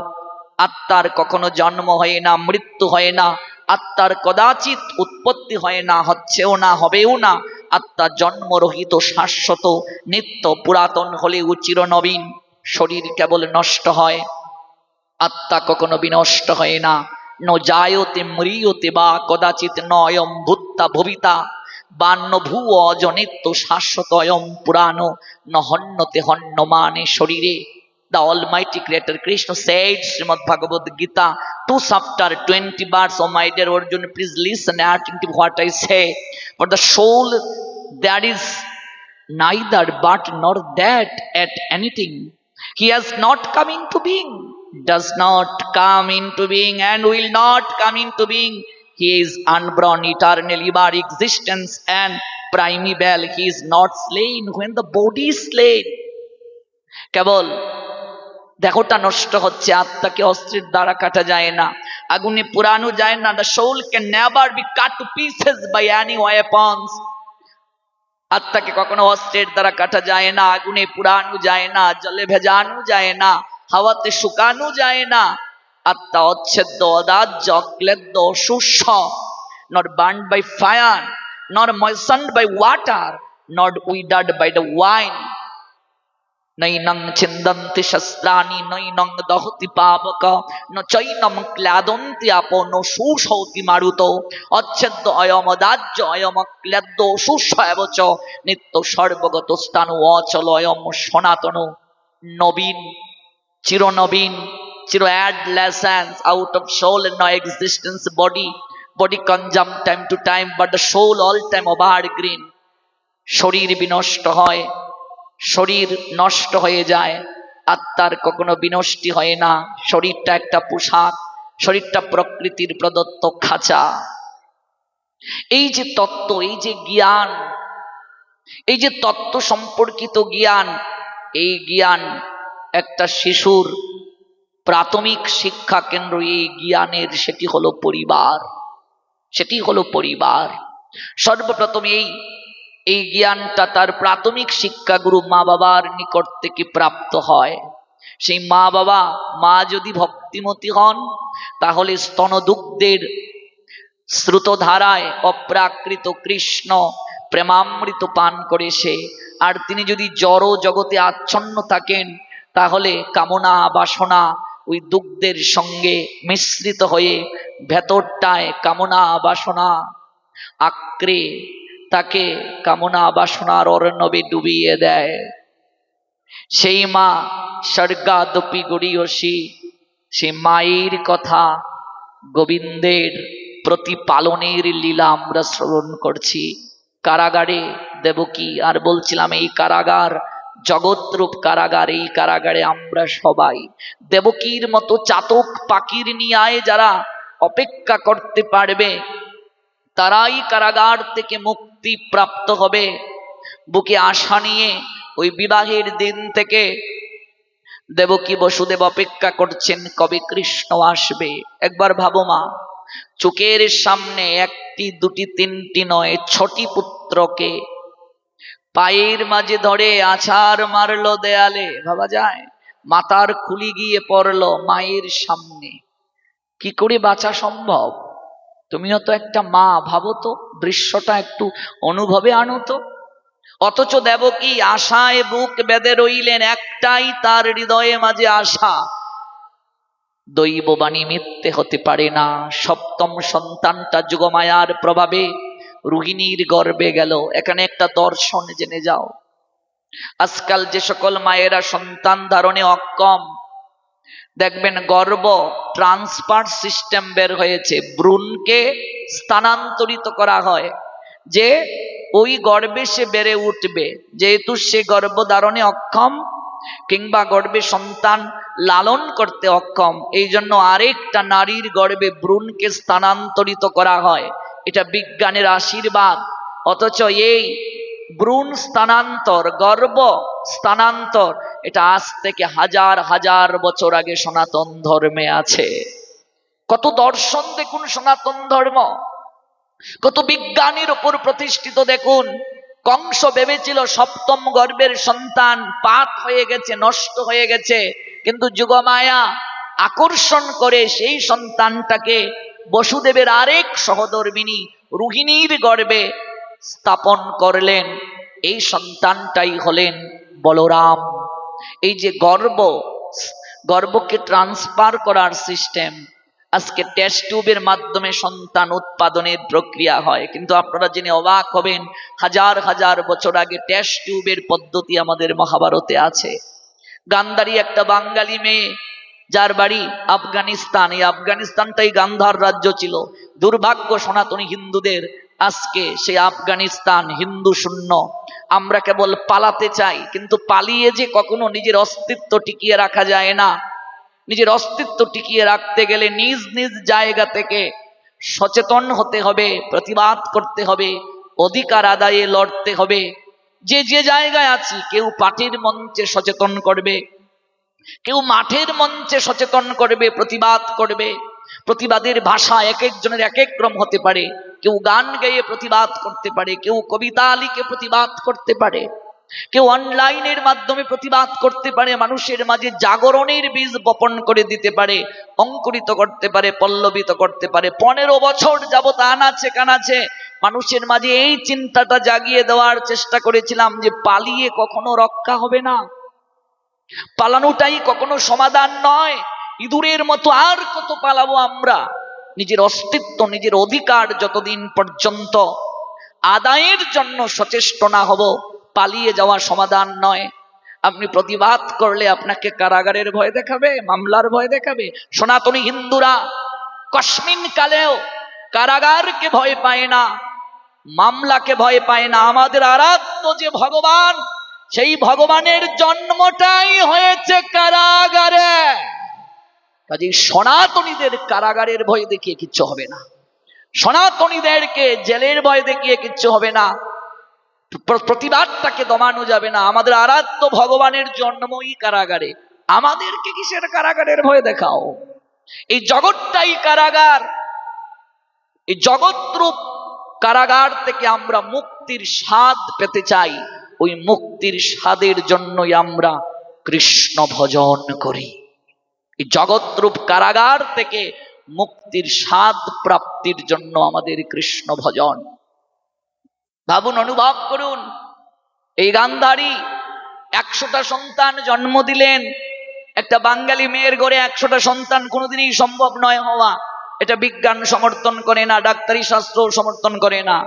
S1: আত্মার কখনো জন্ম হয় না, মৃত্যু হয় না, আত্মার কদাচিৎ উৎপত্তি হয় না, হচ্ছেও না, হবেও না। আত্মা জন্মরহিত, শাশ্বত, নিত্য, পুরাতন হলেও চিরনবীন। শরীর কেবল নষ্ট হয়, আত্মা কখনো বিনষ্ট হয় না। ন জায়তে ম্রিয়তে বা কদাচিৎ নয়ম ভূত্তা ভবিতা বা ন ভূ অজ নিত্য শাশ্বত অয়ম পুরাণ ন হন্যতে হন্যমানে শরীরে। The Almighty Creator Krishna said, Srimad Bhagavad Gita, 2 chapter 20 verse. Oh my dear Arjuna, please listen attentively what I say. For the soul there is neither but nor that at anything. He has not come into being, does not come into being, and will not come into being. He is unborn, eternal, ever existence and primeval. He is not slain when the body is slain. কেবল দেহটা নষ্ট হচ্ছে, আত্মাকে অস্ত্রের দ্বারা কাটা যায় না, আগুনে পুরানো যায় না। The soul can never be cut to pieces by any weapons. আত্মাকে কখনো অস্ত্রের দ্বারা কাটা যায় না, আগুনে পুরানো যায় না, জলে ভেজানো যায় না, হাওয়াতে শুকানো যায় না। আত্মা অচ্ছেদ্য, অদাহ্য, অক্লেদ্য, অশুষ্য, not burned by fire, nor moistened by water, not withered by the wine. নৈনং ছিন্দন্তি শস্ত্রাণি নৈনং দহতি পাবক ন চৈনম ক্লাদন্তি আপো ন সুষৌতি মারুত। অচ্ছেদ্য অয়ম দাহ্য অয়ম ক্লেদ্য অশুষ্য এবচ নিত্য সর্বগত স্থান অচল অয়ম সনাতন নবীন চিরনবীন চির adolescence. Out of soul and no existence body. Body consumed time to time, but the soul all time evergreen. শরীর বিনষ্ট হয়, শরীর নষ্ট হয়ে যায়, আত্মার কখনো বিনষ্টি হয় না। শরীরটা একটা পোশাক, শরীরটা প্রকৃতির প্রদত্ত খাঁচা। এই যে তত্ত্ব, এই যে জ্ঞান, এই যে তত্ত্ব সম্পর্কিত জ্ঞান, এই জ্ঞান একটা শিশুর প্রাথমিক শিক্ষা কেন্দ্র। এই জ্ঞানের সেটি হলো পরিবার, সেটি হলো পরিবার। সর্বপ্রথম এই জ্ঞানটা তার প্রাথমিক শিক্ষাগুরু মা বাবার নিকট থেকে প্রাপ্ত হয়। সেই মা বাবা, মা যদি ভক্তিমতী হন তাহলে স্তনদুগ্ধের স্রোতধারায় অপ্রাকৃত কৃষ্ণ প্রেমামৃত পান করে সে। আর তিনি যদি জড় জগতে আচ্ছন্ন থাকেন তাহলে কামনা বাসনা ওই দুগ্ধের সঙ্গে মিশ্রিত হয়ে ভেতরটায় কামনা বাসনা আঁকড়ে তাকে কামনা বাসনার অরণ্যবে ডুবিয়ে দেয়। সেই মা স্বর্গাদপি গড়িয়সী, সে মায়ের কথা গোবিন্দের প্রতিপালনের লীলা আমরা শ্রবণ করছি। কারাগারে দেবকী, আর বলছিলাম এই কারাগার জগৎরূপ কারাগার। এই কারাগারে আমরা সবাই দেবকীর মতো চাতক পাখির নিয়ায় যারা অপেক্ষা করতে পারবে তারাই কারাগার থেকে মুক্তি প্রাপ্ত হবে। বুকে আশা নিয়ে ওই বিবাহের দিন থেকে দেবকী বসুদেব অপেক্ষা করছেন কবে কৃষ্ণ আসবে। একবার ভাবো মা, চোখের সামনে একটি দুটি তিনটি নয় 6টি পুত্রকে পায়ের মাঝে ধরে আছাড় মারলো দেয়ালে। ভাবা যায়? মাথার খুলি গিয়ে পড়লো মায়ের সামনে। কি করে বাঁচা সম্ভব? তুমিও তো একটা মা, ভাবো তো, দৃশ্যটা একটু অনুভবে আনো তো। অথচ দেবকী আশায় বুক বেঁধে রইলেন, একটাই তার হৃদয়ে মাঝে আশা, দৈববাণী মিথ্যে হতে পারে না। সপ্তম সন্তানটা যোগমায়ার প্রভাবে রোহিণীর গর্ভে গেল। এখানে একটা দর্শন জেনে যাও। আজকাল যে সকল মায়েরা সন্তান ধারণে অক্ষম, দেখবেন গর্ভ ট্রান্সফার সিস্টেম বের হয়েছে, ভ্রূণকে স্থানান্তরিত করা হয়। যে ওই গর্ভে সে বেড়ে উঠবে। যেহেতু সে গর্ভধারণে অক্ষম কিংবা গর্ভে সন্তান লালন করতে অক্ষম, এই জন্য আরেকটা নারীর গর্ভে ভ্রূণকে স্থানান্তরিত করা হয়। এটা বিজ্ঞানের আশীর্বাদ। অথচ এই ভ্রূণ স্থানান্তর, গর্ভ স্থানান্তর, এটা আজ থেকে হাজার হাজার বছর আগে সনাতন ধর্মে আছে। কত দর্শন দেখুন সনাতন ধর্ম, কত বিজ্ঞানের উপর প্রতিষ্ঠিত দেখুন। কংস ভেবেছিল সপ্তম গর্ভের সন্তান পাপ হয়ে গেছে, নষ্ট হয়ে গেছে, কিন্তু যোগমায়া আকর্ষণ করে সেই সন্তানটাকে বসুদেবের আরেক সহধর্মিণী রোহিণীর গর্ভে স্থাপন করলেন। এই সন্তানটাই হলেন বলরাম। এই যে গর্ভকে ট্রান্সফার করার সিস্টেম, আজকে টেস্ট টিউবের মাধ্যমে সন্তান উৎপাদনের প্রক্রিয়া হয়, কিন্তু আপনারা জেনে অবাক হবেন হাজার হাজার বছর আগে টেস্ট টিউবের পদ্ধতি আমাদের মহাভারতে আছে। গান্ধারী একটা বাঙালি মেয়ে, যার বাড়ি আফগানিস্তান। এই আফগানিস্তানটাই গান্ধার রাজ্য ছিল। দুর্ভাগ্য সনাতনী হিন্দুদের, আজকে সেই আফগানিস্তান হিন্দু শূন্য। আমরা কেবল পালাতে চাই, কিন্তু পালিয়ে যে কখনো নিজের অস্তিত্ব টিকিয়ে রাখা যায় না। নিজের অস্তিত্ব টিকিয়ে রাখতে গেলে নিজ নিজ জায়গা থেকে সচেতন হতে হবে, প্রতিবাদ করতে হবে, অধিকার আদায়ে লড়তে হবে। যে যে জায়গায় আছি, কেউ পার্টির মঞ্চে সচেতন করবে, কেউ মাঠের মঞ্চে সচেতন করবে, প্রতিবাদ করবে। প্রতিবাদের ভাষা এক একজনের এক এক রকম হতে পারে। কেউ গান গেয়ে প্রতিবাদ করতে পারে, কেউ কবিতা লিখে প্রতিবাদ করতে পারে, কেউ অনলাইনের মাধ্যমে প্রতিবাদ করতে পারে, মানুষের মাঝে জাগরণের বীজ বপন করে দিতে পারে, অঙ্কুরিত করতে পারে, পল্লবিত করতে পারে। 15 বছর যাবত আনাচে কানাচে মানুষের মাঝে এই চিন্তাটা জাগিয়ে দেওয়ার চেষ্টা করেছিলাম যে পালিয়ে কখনো রক্ষা হবে না, পালানোটাই কখনো সমাধান নয়। ইঁদুরের মতো আর কত পালাবো আমরা? নিজের অস্তিত্ব, নিজের অধিকার যতদিন পর্যন্ত আদায়ের জন্য সচেষ্ট না হব, পালিয়ে যাওয়া সমাধান নয়। আপনি প্রতিবাদ করলে আপনাকে কারাগারের ভয় দেখাবে, মামলার ভয় দেখাবে। সনাতনী হিন্দুরা কসমিন কালেও কারাগারকে ভয় পায় না, মামলাকে ভয় পায় না। আমাদের আরাধ্য যে ভগবান, সেই ভগবানের জন্মটাই হয়েছে কারাগারে। কাজেই সনাতনীদের কারাগারের ভয় দেখিয়ে কিচ্ছু হবে না, সনাতনীদেরকে জেলের ভয় দেখিয়ে কিচ্ছু হবে না, প্রতিবাদটাকে দমানো যাবে না। আমাদের আরাধ্য ভগবানের জন্মই কারাগারে, আমাদেরকে কিসের কারাগারের ভয় দেখাও? এই জগৎটাই কারাগার। এই জগৎরূপ কারাগার থেকে আমরা মুক্তির স্বাদ পেতে চাই। ওই মুক্তির স্বাদের জন্যই আমরা কৃষ্ণ ভজন করি। এই জগৎরূপ কারাগার থেকে মুক্তির স্বাদ প্রাপ্তির জন্য আমাদের কৃষ্ণ ভজন। ভাবুন, অনুভব করুন, এই গান্ধারী 100টা সন্তান জন্ম দিলেন। একটা বাঙালি মেয়ের ঘরে 100টা সন্তান কোনোদিনই সম্ভব নয় হওয়া। এটা বিজ্ঞান সমর্থন করে না, ডাক্তারি শাস্ত্র সমর্থন করে না।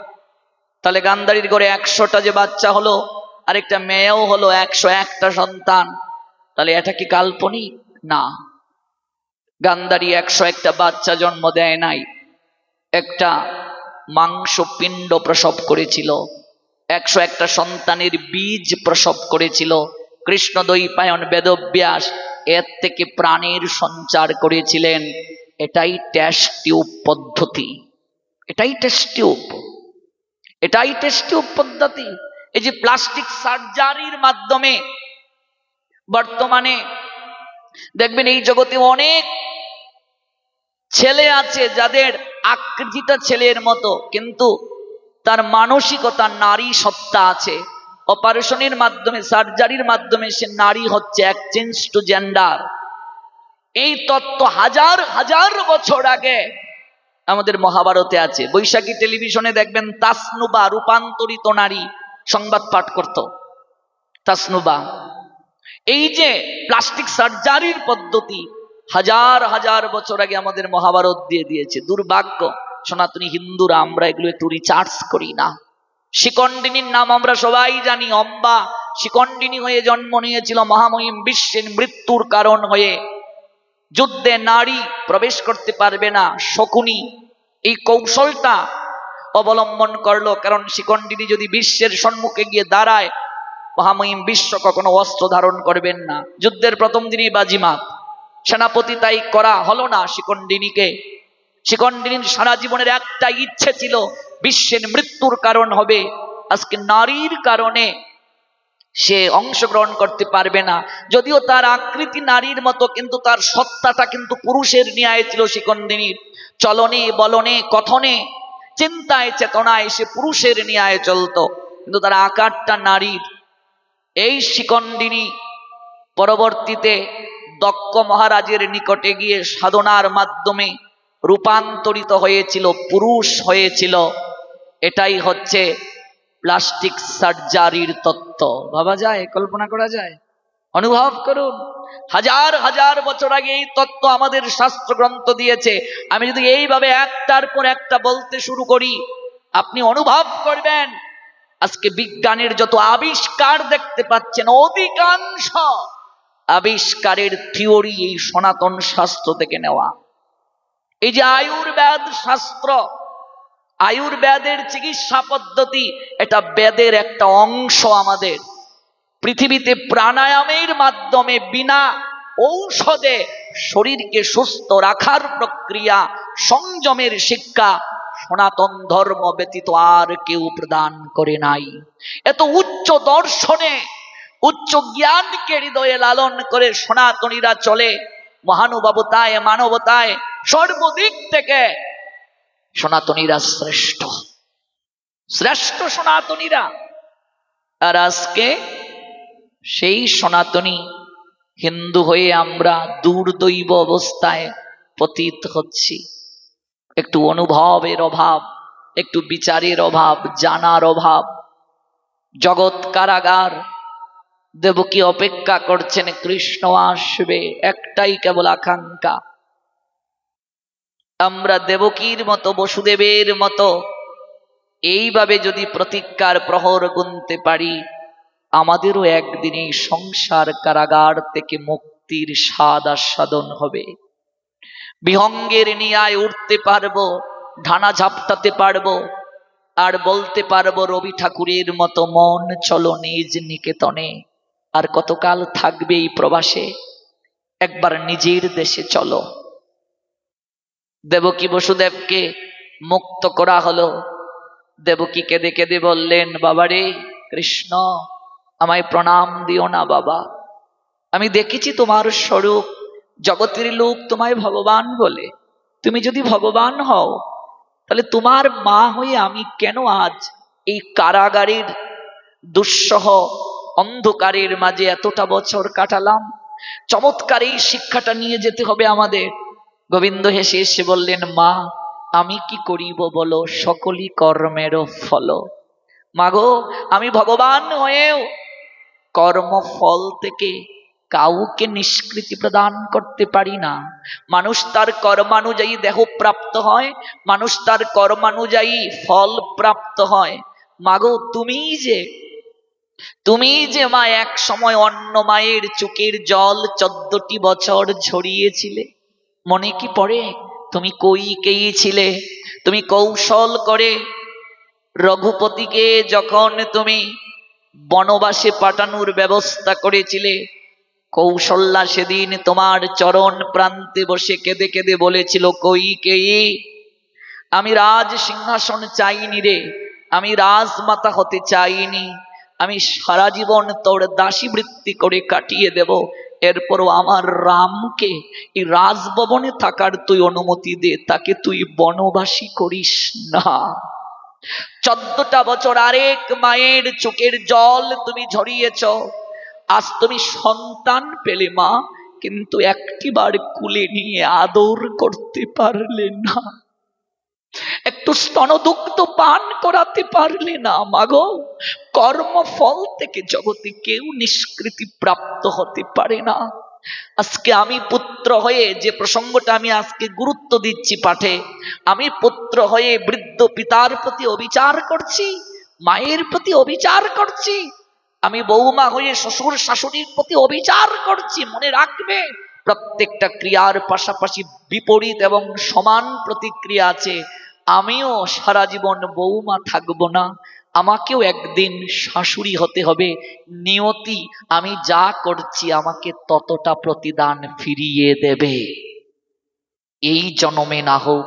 S1: তাহলে গান্ধারীর ঘরে 100টা যে বাচ্চা হলো, আরেকটা মেয়েও হলো, 101টা সন্তান। তাহলে এটা কি কাল্পনিক? না, গান্ধারী 101টা বাচ্চা জন্ম দেয় নাই, একটা মাংস পিণ্ড প্রসব করেছিল, 101টা সন্তানের বীজ প্রসব করেছিল। কৃষ্ণ দ্বৈপায়ন বেদব্যাস এর থেকে প্রাণের সঞ্চার করেছিলেন। এটাই টেস্ট টিউব পদ্ধতি, এটাই টেস্ট টিউব, এটাই টেস্ট টিউব পদ্ধতি। এই যে প্লাস্টিক সার্জারির মাধ্যমে বর্তমানে দেখবেন এই জগতে অনেক ছেলে আছে যাদের আকৃতিটা ছেলের মতো, কিন্তু তার মানসিকতা নারী সত্তা আছে। অপারেশনের মাধ্যমে, সার্জারির মাধ্যমে সে নারী হচ্ছে, এক্সচেঞ্জ টু জেন্ডার। এই তত্ত্ব হাজার হাজার বছর আগে আমাদের মহাভারতে আছে। বৈশাখী টেলিভিশনে দেখবেন তাসনুবা, রূপান্তরিত নারী, সংবাদ পাঠ করত তাসনুবা। এই যে প্লাস্টিক সার্জারির পদ্ধতি হাজার হাজার বছর আগে আমাদের মহাভারত দিয়ে দিয়েছে। দুর্ভাগ্য সনাতনী হিন্দুরা আমরা এগুলো একটু রিচার্জ করি না। শিকণ্ডিনীর নাম আমরা সবাই জানি। অম্বা শিকণ্ডিনী হয়ে জন্ম নিয়েছিল, মহামহিম বিশ্বের মৃত্যুর কারণ হয়ে। যুদ্ধে নারী প্রবেশ করতে পারবে না, শকুনি এই কৌশলটা অবলম্বন করলো, কারণ শিখণ্ডিনী যদি বিশ্বের সম্মুখে গিয়ে দাঁড়ায়, মহামহিম বিশ্ব কখনো অস্ত্র ধারণ করবেন না। যুদ্ধের প্রথম দিনই বাজিমাত, সেনাপতি তাই করা হলো না শিখণ্ডিনীকে। শিখণ্ডিনীর সারা জীবনের একটা ইচ্ছে ছিল বিশ্বের মৃত্যুর কারণ হবে, আজকে নারীর কারণে সে অংশগ্রহণ করতে পারবে না। যদিও তার আকৃতি নারীর মতো, কিন্তু তার সত্তাটা কিন্তু পুরুষের ন্যায় ছিল শিখণ্ডিনীর। চলনে বলনে কথনে চিন্তায় চেতনায় সে পুরুষের ন্যায় চলতো, কিন্তু তার আকারটা নারীর। এই শিখণ্ডিনী পরবর্তীতে দক্ষ মহারাজের নিকটে গিয়ে সাধনার মাধ্যমে রূপান্তরিত হয়েছিল, পুরুষ হয়েছিল। এটাই হচ্ছে প্লাস্টিক সার্জারির তত্ত্ব। ভাবা যায়, কল্পনা করা যায়? অনুভব করুন, হাজার হাজার বছর আগে এই তত্ত্ব আমাদের শাস্ত্র গ্রন্থ দিয়েছে। আমি যদি এইভাবে একটার পর একটা বলতে শুরু করি, আপনি অনুভব করবেন আজকে বিজ্ঞানের যত আবিষ্কার দেখতে পাচ্ছেন, অধিকাংশ আবিষ্কারের থিওরি এই সনাতন শাস্ত্র থেকে নেওয়া। এই যে আয়ুর্বেদ শাস্ত্র, আয়ুর্বেদের চিকিৎসা পদ্ধতি, এটা বেদের একটা অংশ। আমাদের পৃথিবীতে প্রাণায়ামের মাধ্যমে বিনা ঔষধে শরীরকে সুস্থ রাখার প্রক্রিয়া, সংযমের শিক্ষা সনাতন ধর্ম ব্যতীত আর কেউ প্রদান করে নাই। এত উচ্চ দর্শনে, উচ্চ জ্ঞানকে হৃদয়ে লালন করে সনাতনীরা চলে। মহানুভবতায়, মানবতায় সর্বদিক থেকে সনাতনীরা শ্রেষ্ঠ, শ্রেষ্ঠ সনাতনীরা। আর আজকে সেই সনাতনী হিন্দু হয়ে আমরা দুর্দৈব অবস্থায় পতিত হচ্ছি। একটু অনুভবের অভাব, একটু বিচারের অভাব, জানার অভাব। জগৎ কারাগার, দেবকী অপেক্ষা করছেন কৃষ্ণ আসবে, একটাই কেবল আকাঙ্ক্ষা। আমরা দেবকীর মতো, বসুদেবের মতো এইভাবে যদি প্রতিজ্ঞার প্রহর গুনতে পারি, আমাদেরও একদিন এই সংসার কারাগার থেকে মুক্তির স্বাদ আস্বাদন হবে। বিহঙ্গের নিয়ায় উঠতে পারবো, ঢানা ঝাপটাতে পারবো, আর বলতে পারবো রবি ঠাকুরের মতো, মন চলো নিজ নিকেতনে। আর কতকাল থাকবে এই প্রবাসে? একবার নিজের দেশে চলো। দেবকী বসুদেবকে মুক্ত করা হলো। দেবকী কেঁদে কেঁদে বললেন, বাবারে কৃষ্ণ, আমায় প্রণাম দিও না বাবা। আমি দেখেছি তোমার স্বরূপ, জগতের লোক তোমায় ভগবান বলে। তুমি যদি ভগবান হও, তাহলে তোমার মা হয়ে আমি কেন আজ এই কারাগারের দুঃসহ অন্ধকারের মাঝে এতটা বছর কাটালাম? চমৎকার এই শিক্ষাটা নিয়ে যেতে হবে আমাদের। গোবিন্দ হেসে এসে বললেন, মা আমি কি করিব বলো, সকলই কর্মের ফল। মাগো, আমি ভগবান হয়েও কর্মফল থেকে কাউকে নিষ্কৃতি প্রদান করতে পারি না। মানুষ তার কর্মানুযায়ী দেহ প্রাপ্ত হয়, মানুষ তার কর্মানুযায়ী ফল প্রাপ্ত হয়। মাগো, তুমি যে মা এক সময় অন্য মায়ের চোখের জল 14টি বছর ঝরিয়েছিলে, মনে কি পড়ে? তুমি কৈকেয়ী ছিলে। তুমি কৌশল করে রঘুপতিকে যখন তুমি বনবাসে পাঠানোর ব্যবস্থা করেছিলে, কৌশল্যা সেদিন তোমার চরণ প্রান্তে বসে কেঁদে কেঁদে বলেছিল, কৈকেয়ী আমি রাজ সিংহাসন চাইনি রে, আমি রাজমাতা হতে চাইনি, আমি সারা জীবন তোর দাসী বৃত্তি করে কাটিয়ে দেব, এরপরও আমার রামকে এই রাজভবনে থাকার তুই অনুমতি দে, তাকে তুই বনবাসী করিস না। 14টা বছর আরেক মায়ের চোখের জল তুমি ঝরিয়েছ। আজ তুমি সন্তান পেলে মা, কিন্তু একটিবার কুলে নিয়ে আদর করতে পারলে না, একটু স্তনদুগ্ধ পান করাতে পারলে না। মাগো, কর্মফল থেকে জগতে কেউ নিষ্কৃতি প্রাপ্ত হতে পারে না। আজকে আমি পুত্র হয়ে, যে প্রসঙ্গটা আমি আজকে গুরুত্ব দিচ্ছি পাঠে, আমি পুত্র হয়ে বৃদ্ধ পিতার প্রতি অবিচার করছি, মায়ের প্রতি অবিচার করছি, আমি বৌমা হয়ে শ্বশুর শাশুড়ির প্রতি অবিচার করছি। মনে রাখবে, প্রত্যেকটা ক্রিয়ার পাশাপাশি বিপরীত এবং সমান প্রতিক্রিয়া আছে। আমিও সারা জীবন বৌমা থাকবো না, আমাকেও একদিন শাশুড়ি হতে হবে। নিয়তি আমি যা করছি আমাকে ততটা প্রতিদান ফিরিয়ে দেবে। এই জন্মে না হোক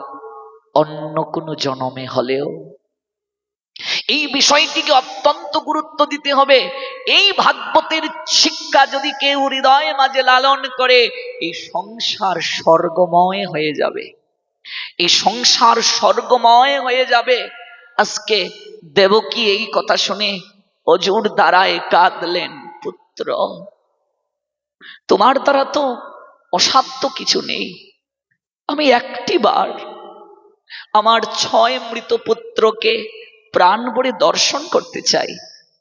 S1: অন্য কোনো জন্মে হলেও এই বিষয়টিকে অত্যন্ত গুরুত্ব দিতে হবে। এই ভাগবতের শিক্ষা যদি কেউ হৃদয়ে মাঝে লালন করে, এই সংসার স্বর্গময় হয়ে যাবে, এই সংসার স্বর্গময় হয়ে যাবে। আজকে দেবকী এই কথা শুনে অজুর দ্বারায় কাঁদলেন, পুত্র তোমার দ্বারা তো অসাধ্য কিছু নেই, আমি একটিবার আমার 6 মৃত পুত্রকে প্রাণ ভরে দর্শন করতে চাই,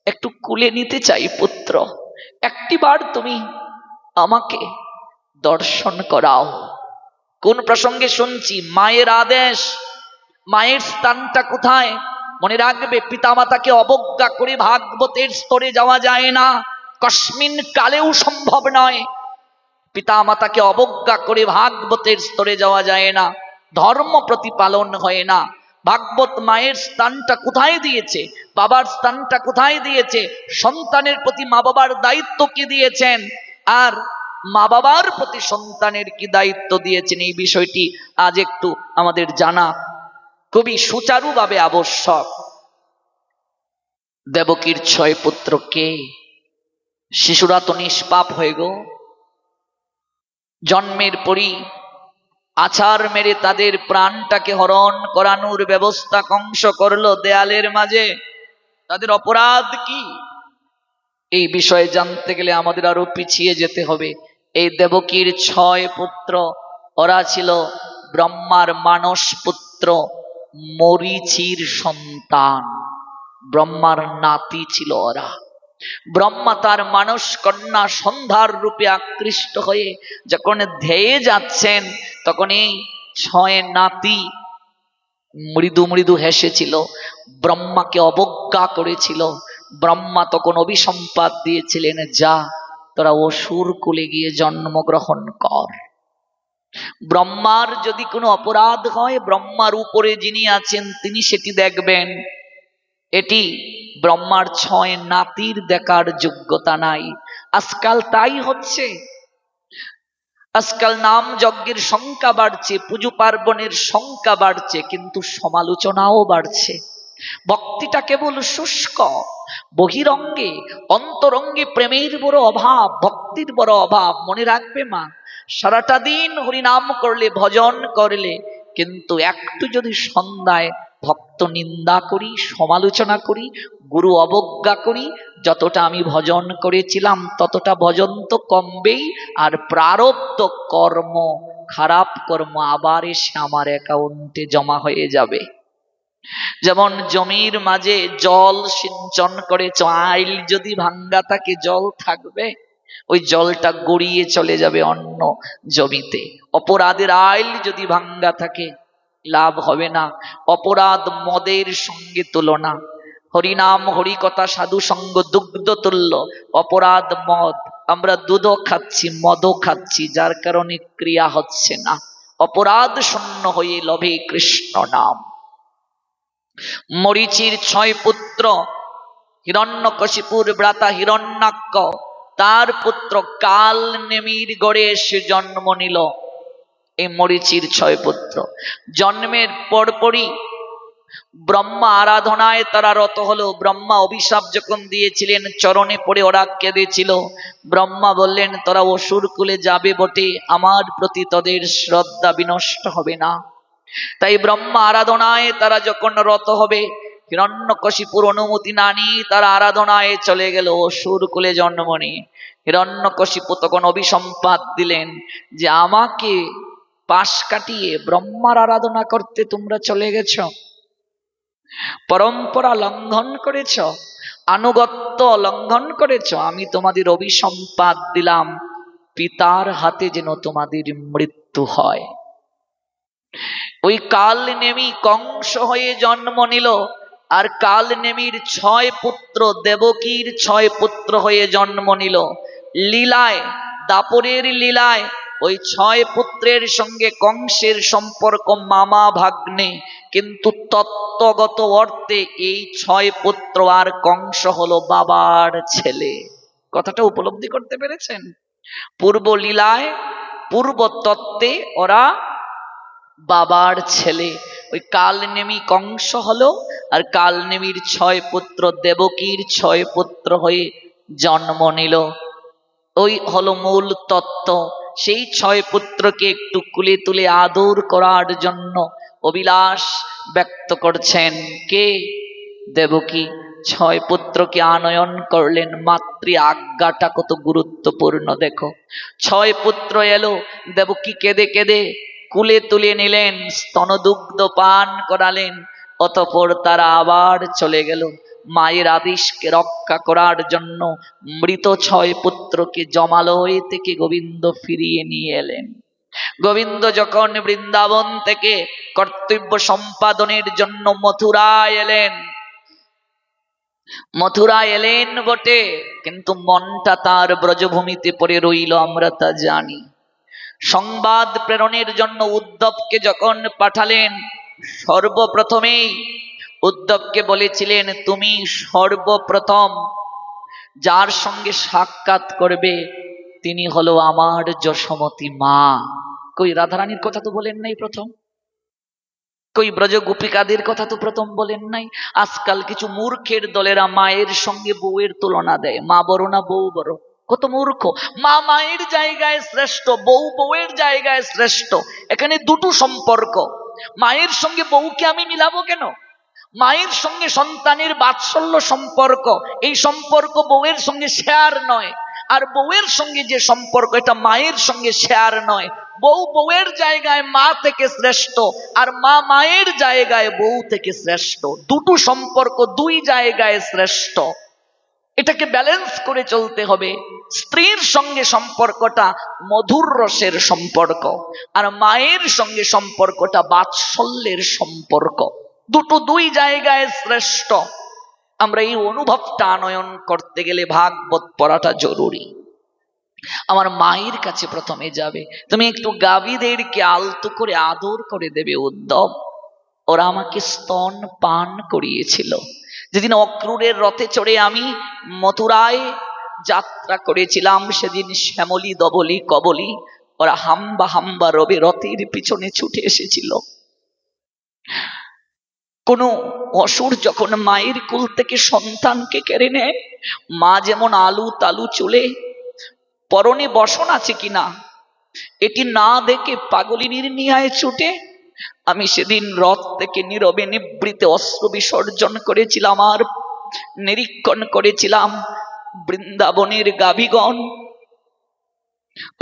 S1: একটু কুলে নিতে চাই পুত্র, একটিবার তুমি আমাকে দর্শন করাও। কোন প্রসঙ্গে শুনছি? মায়ের আদেশ। মায়ের স্থানটা কোথায় মনে রাখবে, পিতামাতাকে অবজ্ঞা করে ভাগবতের স্তরে যাওয়া যায় না, কস্মিন কালেও সম্ভব নয়। পিতামাতাকে অবজ্ঞা করে ভাগবতের স্তরে যাওয়া যায় না, ধর্ম প্রতিপালন হয় না। ভাগবত মায়ের স্থানটা কোথায় দিয়েছে, বাবার স্থানটা কোথায় দিয়েছে, সন্তানের প্রতি মা বাবার দায়িত্ব কি দিয়েছেন, আর মা বাবার প্রতি সন্তানের কি দায়িত্ব দিয়েছেন, এই বিষয়টি আজ একটু আমাদের জানা খুবই সুচারুভাবে আবশ্যক। দেবকীর 6 পুত্র কে? শিশুরা তো নিষ্পাপ হয়ে গো, জন্মের পরই আছাড় মেরে তাদের প্রাণটাকে হরণ করানোর ব্যবস্থা কংস করলো দেয়ালের মাঝে। তাদের অপরাধ কি? এই বিষয়ে জানতে গেলে আমাদের আরো পিছিয়ে যেতে হবে। এই দেবকীর 6 পুত্র, ওরা ছিল ব্রহ্মার মানস পুত্র, মরীচির সন্তান, ব্রহ্মার নাতি ছিল ওরা। ব্রহ্মা তার মানস কন্যা সন্ধ্যার রূপে আকৃষ্ট হয়ে যখন ধেয়ে যাচ্ছেন, তখন এই 6 নাতি মৃদু মৃদু হেসেছিল, ব্রহ্মাকে অবজ্ঞা করেছিল। ব্রহ্মা তখন অভিসম্পাদ দিয়েছিলেন, যা তোরা অসুর কুলে গিয়ে জন্মগ্রহণ কর। ব্রহ্মার যদি কোনো অপরাধ হয়, ব্রহ্মার উপরে যিনি আছেন তিনি সেটি দেখবেন। এটি ব্রহ্মার 6 নাতির দেখার যোগ্যতা নাই। আজকাল তাই হচ্ছে। আজকাল নাম যজ্ঞের সংখ্যা বাড়ছে, পুজো পার্বণের সংখ্যা বাড়ছে, কিন্তু সমালোচনাও বাড়ছে। ভক্তিটা কেবল শুষ্ক, বহিরঙ্গে অন্তরঙ্গে প্রেমের বড় অভাব, ভক্তির বড় অভাব। মনে রাখবে মা, সারাটা দিন হরিনাম করলে, ভজন করলে, কিন্তু একটু যদি সন্ধ্যায় ভক্ত নিন্দা করি, সমালোচনা করি, গুরু অবজ্ঞা করি, যতটা আমি ভজন করেছিলাম ততটা ভজন তো কমবেই, আর প্রারব্ধ কর্ম, খারাপ কর্ম আবার এসে আমার অ্যাকাউন্টে জমা হয়ে যাবে। যেমন জমির মাঝে জল সিঞ্চন করে, আইল যদি ভাঙ্গা থাকে জল থাকবে, ওই জলটা গড়িয়ে চলে যাবে অন্য জমিতে। অপরাধের আইল যদি ভাঙ্গা থাকে লাভ হবে না। অপরাধ মদের সঙ্গে তুলনা, হরিনাম হরিকথা সাধু সঙ্গ দুগ্ধ তুল্য। অপরাধ মদ, আমরা দুধও খাচ্ছি মদও খাচ্ছি, যার কারণে ক্রিয়া হচ্ছে না। অপরাধ শূন্য হয়ে লভে কৃষ্ণ নাম। মরীচির 6 পুত্র, হিরণ্যকশিপুর ভ্রাতা হিরণ্যাক্ষ, তার পুত্র কাল নেমির গড়ে এসে জন্ম নিল। এই মরীচির 6 পুত্র জন্মের পরপরই ব্রহ্মা আরাধনায় তারা রত হলো। ব্রহ্মা অভিশাপ যখন দিয়েছিলেন, চরণে পড়ে ওরা কেঁদেছিল। ব্রহ্মা বললেন, তোরা অসুর কুলে যাবে বটে, আমার প্রতি তোদের শ্রদ্ধা বিনষ্ট হবে না। তাই ব্রহ্মা আরাধনায় তারা যখন রত হবে, হিরণ্যকশিপুর অনুমতি না নিয়ে তারা আরাধনায় চলে গেল অসুর কুলে জন্ম নিয়ে। হিরণ্যকশিপু তখন অভিসম্পাদ দিলেন যে, আমাকে পাশ কাটিয়ে ব্রহ্মার আরাধনা করতে তোমরা চলে গেছ, পরম্পরা লঙ্ঘন করেছ, আনুগত্য লঙ্ঘন করেছ। আমি তোমাদের অভিসম্পাদ দিলাম, পিতার হাতে যেন তোমাদের মৃত্যু হয়। ওই কাল নেমি কংস হয়ে জন্ম নিল, আর কাল নেমির 6 পুত্র দেবকীর 6 পুত্র হয়ে জন্ম নিল। লীলায়, দাপরের লীলায় ওই 6 পুত্রের সঙ্গে কংসের সম্পর্ক মামা ভাগ্নে। কিন্তু তত্ত্বগত অর্থে এই 6 পুত্র আর কংস হলো বাবার ছেলে। কথাটা উপলব্ধি করতে পেরেছেন? পূর্ব লীলায়, পূর্ব তত্ত্বে ওরা বাবার ছেলে। ওই কালনেমি কংস হলো, আর কালনেমির 6 পুত্র দেবকীর 6 পুত্র হয়ে জন্ম নিল। ওই হলো মূল তত্ত্ব। সেই 6 পুত্রকে একটু কুলে তুলে আদর করার জন্য অভিলাষ ব্যক্ত করছেন কে? দেবকী। 6 পুত্রকে আনয়ন করলেন। মাতৃ আজ্ঞাটা কত গুরুত্বপূর্ণ দেখো। 6 পুত্র এলো, দেবকী কেঁদে কেঁদে কুলে তুলে নিলেন, স্তনদুগ্ধ পান করালেন। অতঃপর তারা আবার চলে গেল মায়ের আদেশকে রক্ষা করার জন্য। মৃত 6 পুত্রকে জমালয় থেকে গোবিন্দ ফিরিয়ে নিয়ে এলেন। গোবিন্দ যখন বৃন্দাবন থেকে কর্তব্য সম্পাদনের জন্য মথুরায় এলেন, মথুরায় এলেন বটে, কিন্তু মনটা তার ব্রজভূমিতে পড়ে রইল, আমরা তা জানি। সংবাদ প্রেরণের জন্য উদ্ধবকে যখন পাঠালেন, সর্বপ্রথমেই উদ্ধবকে বলেছিলেন, তুমি সর্বপ্রথম যার সঙ্গে সাক্ষাৎ করবে তিনি হলো আমার যশোমতী মা। কই রাধারানীর কথা তো বলেন নাই প্রথম? কই ব্রজ গোপিকাদের কথা তো প্রথম বলেন নাই? আজকাল কিছু মূর্খের দলেরা মায়ের সঙ্গে বউয়ের তুলনা দেয়, মা বড় না বউ বড়। কত মূর্খ! মা মায়ের জায়গায় শ্রেষ্ঠ, বউ বউয়ের জায়গায় শ্রেষ্ঠ। এখানে দুটো সম্পর্ক। মায়ের সঙ্গে বউকে আমি মিলাবো কেন? মায়ের সঙ্গে সন্তানের বাৎসল্য সম্পর্ক, এই সম্পর্ক বউয়ের সঙ্গে শেয়ার নয়। আর বউয়ের সঙ্গে যে সম্পর্ক, এটা মায়ের সঙ্গে শেয়ার নয়। বউ বউয়ের জায়গায় মা থেকে শ্রেষ্ঠ, আর মা মায়ের জায়গায় বউ থেকে শ্রেষ্ঠ। দুটো সম্পর্ক দুই জায়গায় শ্রেষ্ঠ। এটাকে ব্যালেন্স করে চলতে হবে। স্ত্রীর সঙ্গে সম্পর্কটা মধুর রসের সম্পর্ক, আর মায়ের সঙ্গে সম্পর্কটা বাৎসল্যের সম্পর্ক। দুটো দুই জায়গায় শ্রেষ্ঠ। আমরা এই অনুভবটা আনয়ন করতে গেলে ভাগবত পড়াটা জরুরি। আমার মায়ের কাছে প্রথমে যাবে, তুমি একটু গাভীদেরকে আলতো করে আদর করে দেবে। উদ্ধব, ওরা আমাকে স্তন পান করিয়েছিল। যেদিন অক্রূরের রথে চড়ে আমি মথুরায় যাত্রা করেছিলাম, সেদিন শ্যামলী দবলী কবলী ওরা হাম্বা হাম্বা রবে রথের পিছনে ছুটে এসেছিল। কোন অসুর যখন মায়ের কুল থেকে সন্তানকে কেড়ে নেয়, মা যেমন আলু তালু চুলে পরনে বসন আছে কিনা এটি না দেখে পাগলিনীর নিয়ায় ছুটে, আমি সেদিন রথ থেকে নীরবে নিবৃতে অস্ত্র বিসর্জন করেছিলাম আর নিরীক্ষণ করেছিলাম বৃন্দাবনের গাভীগণ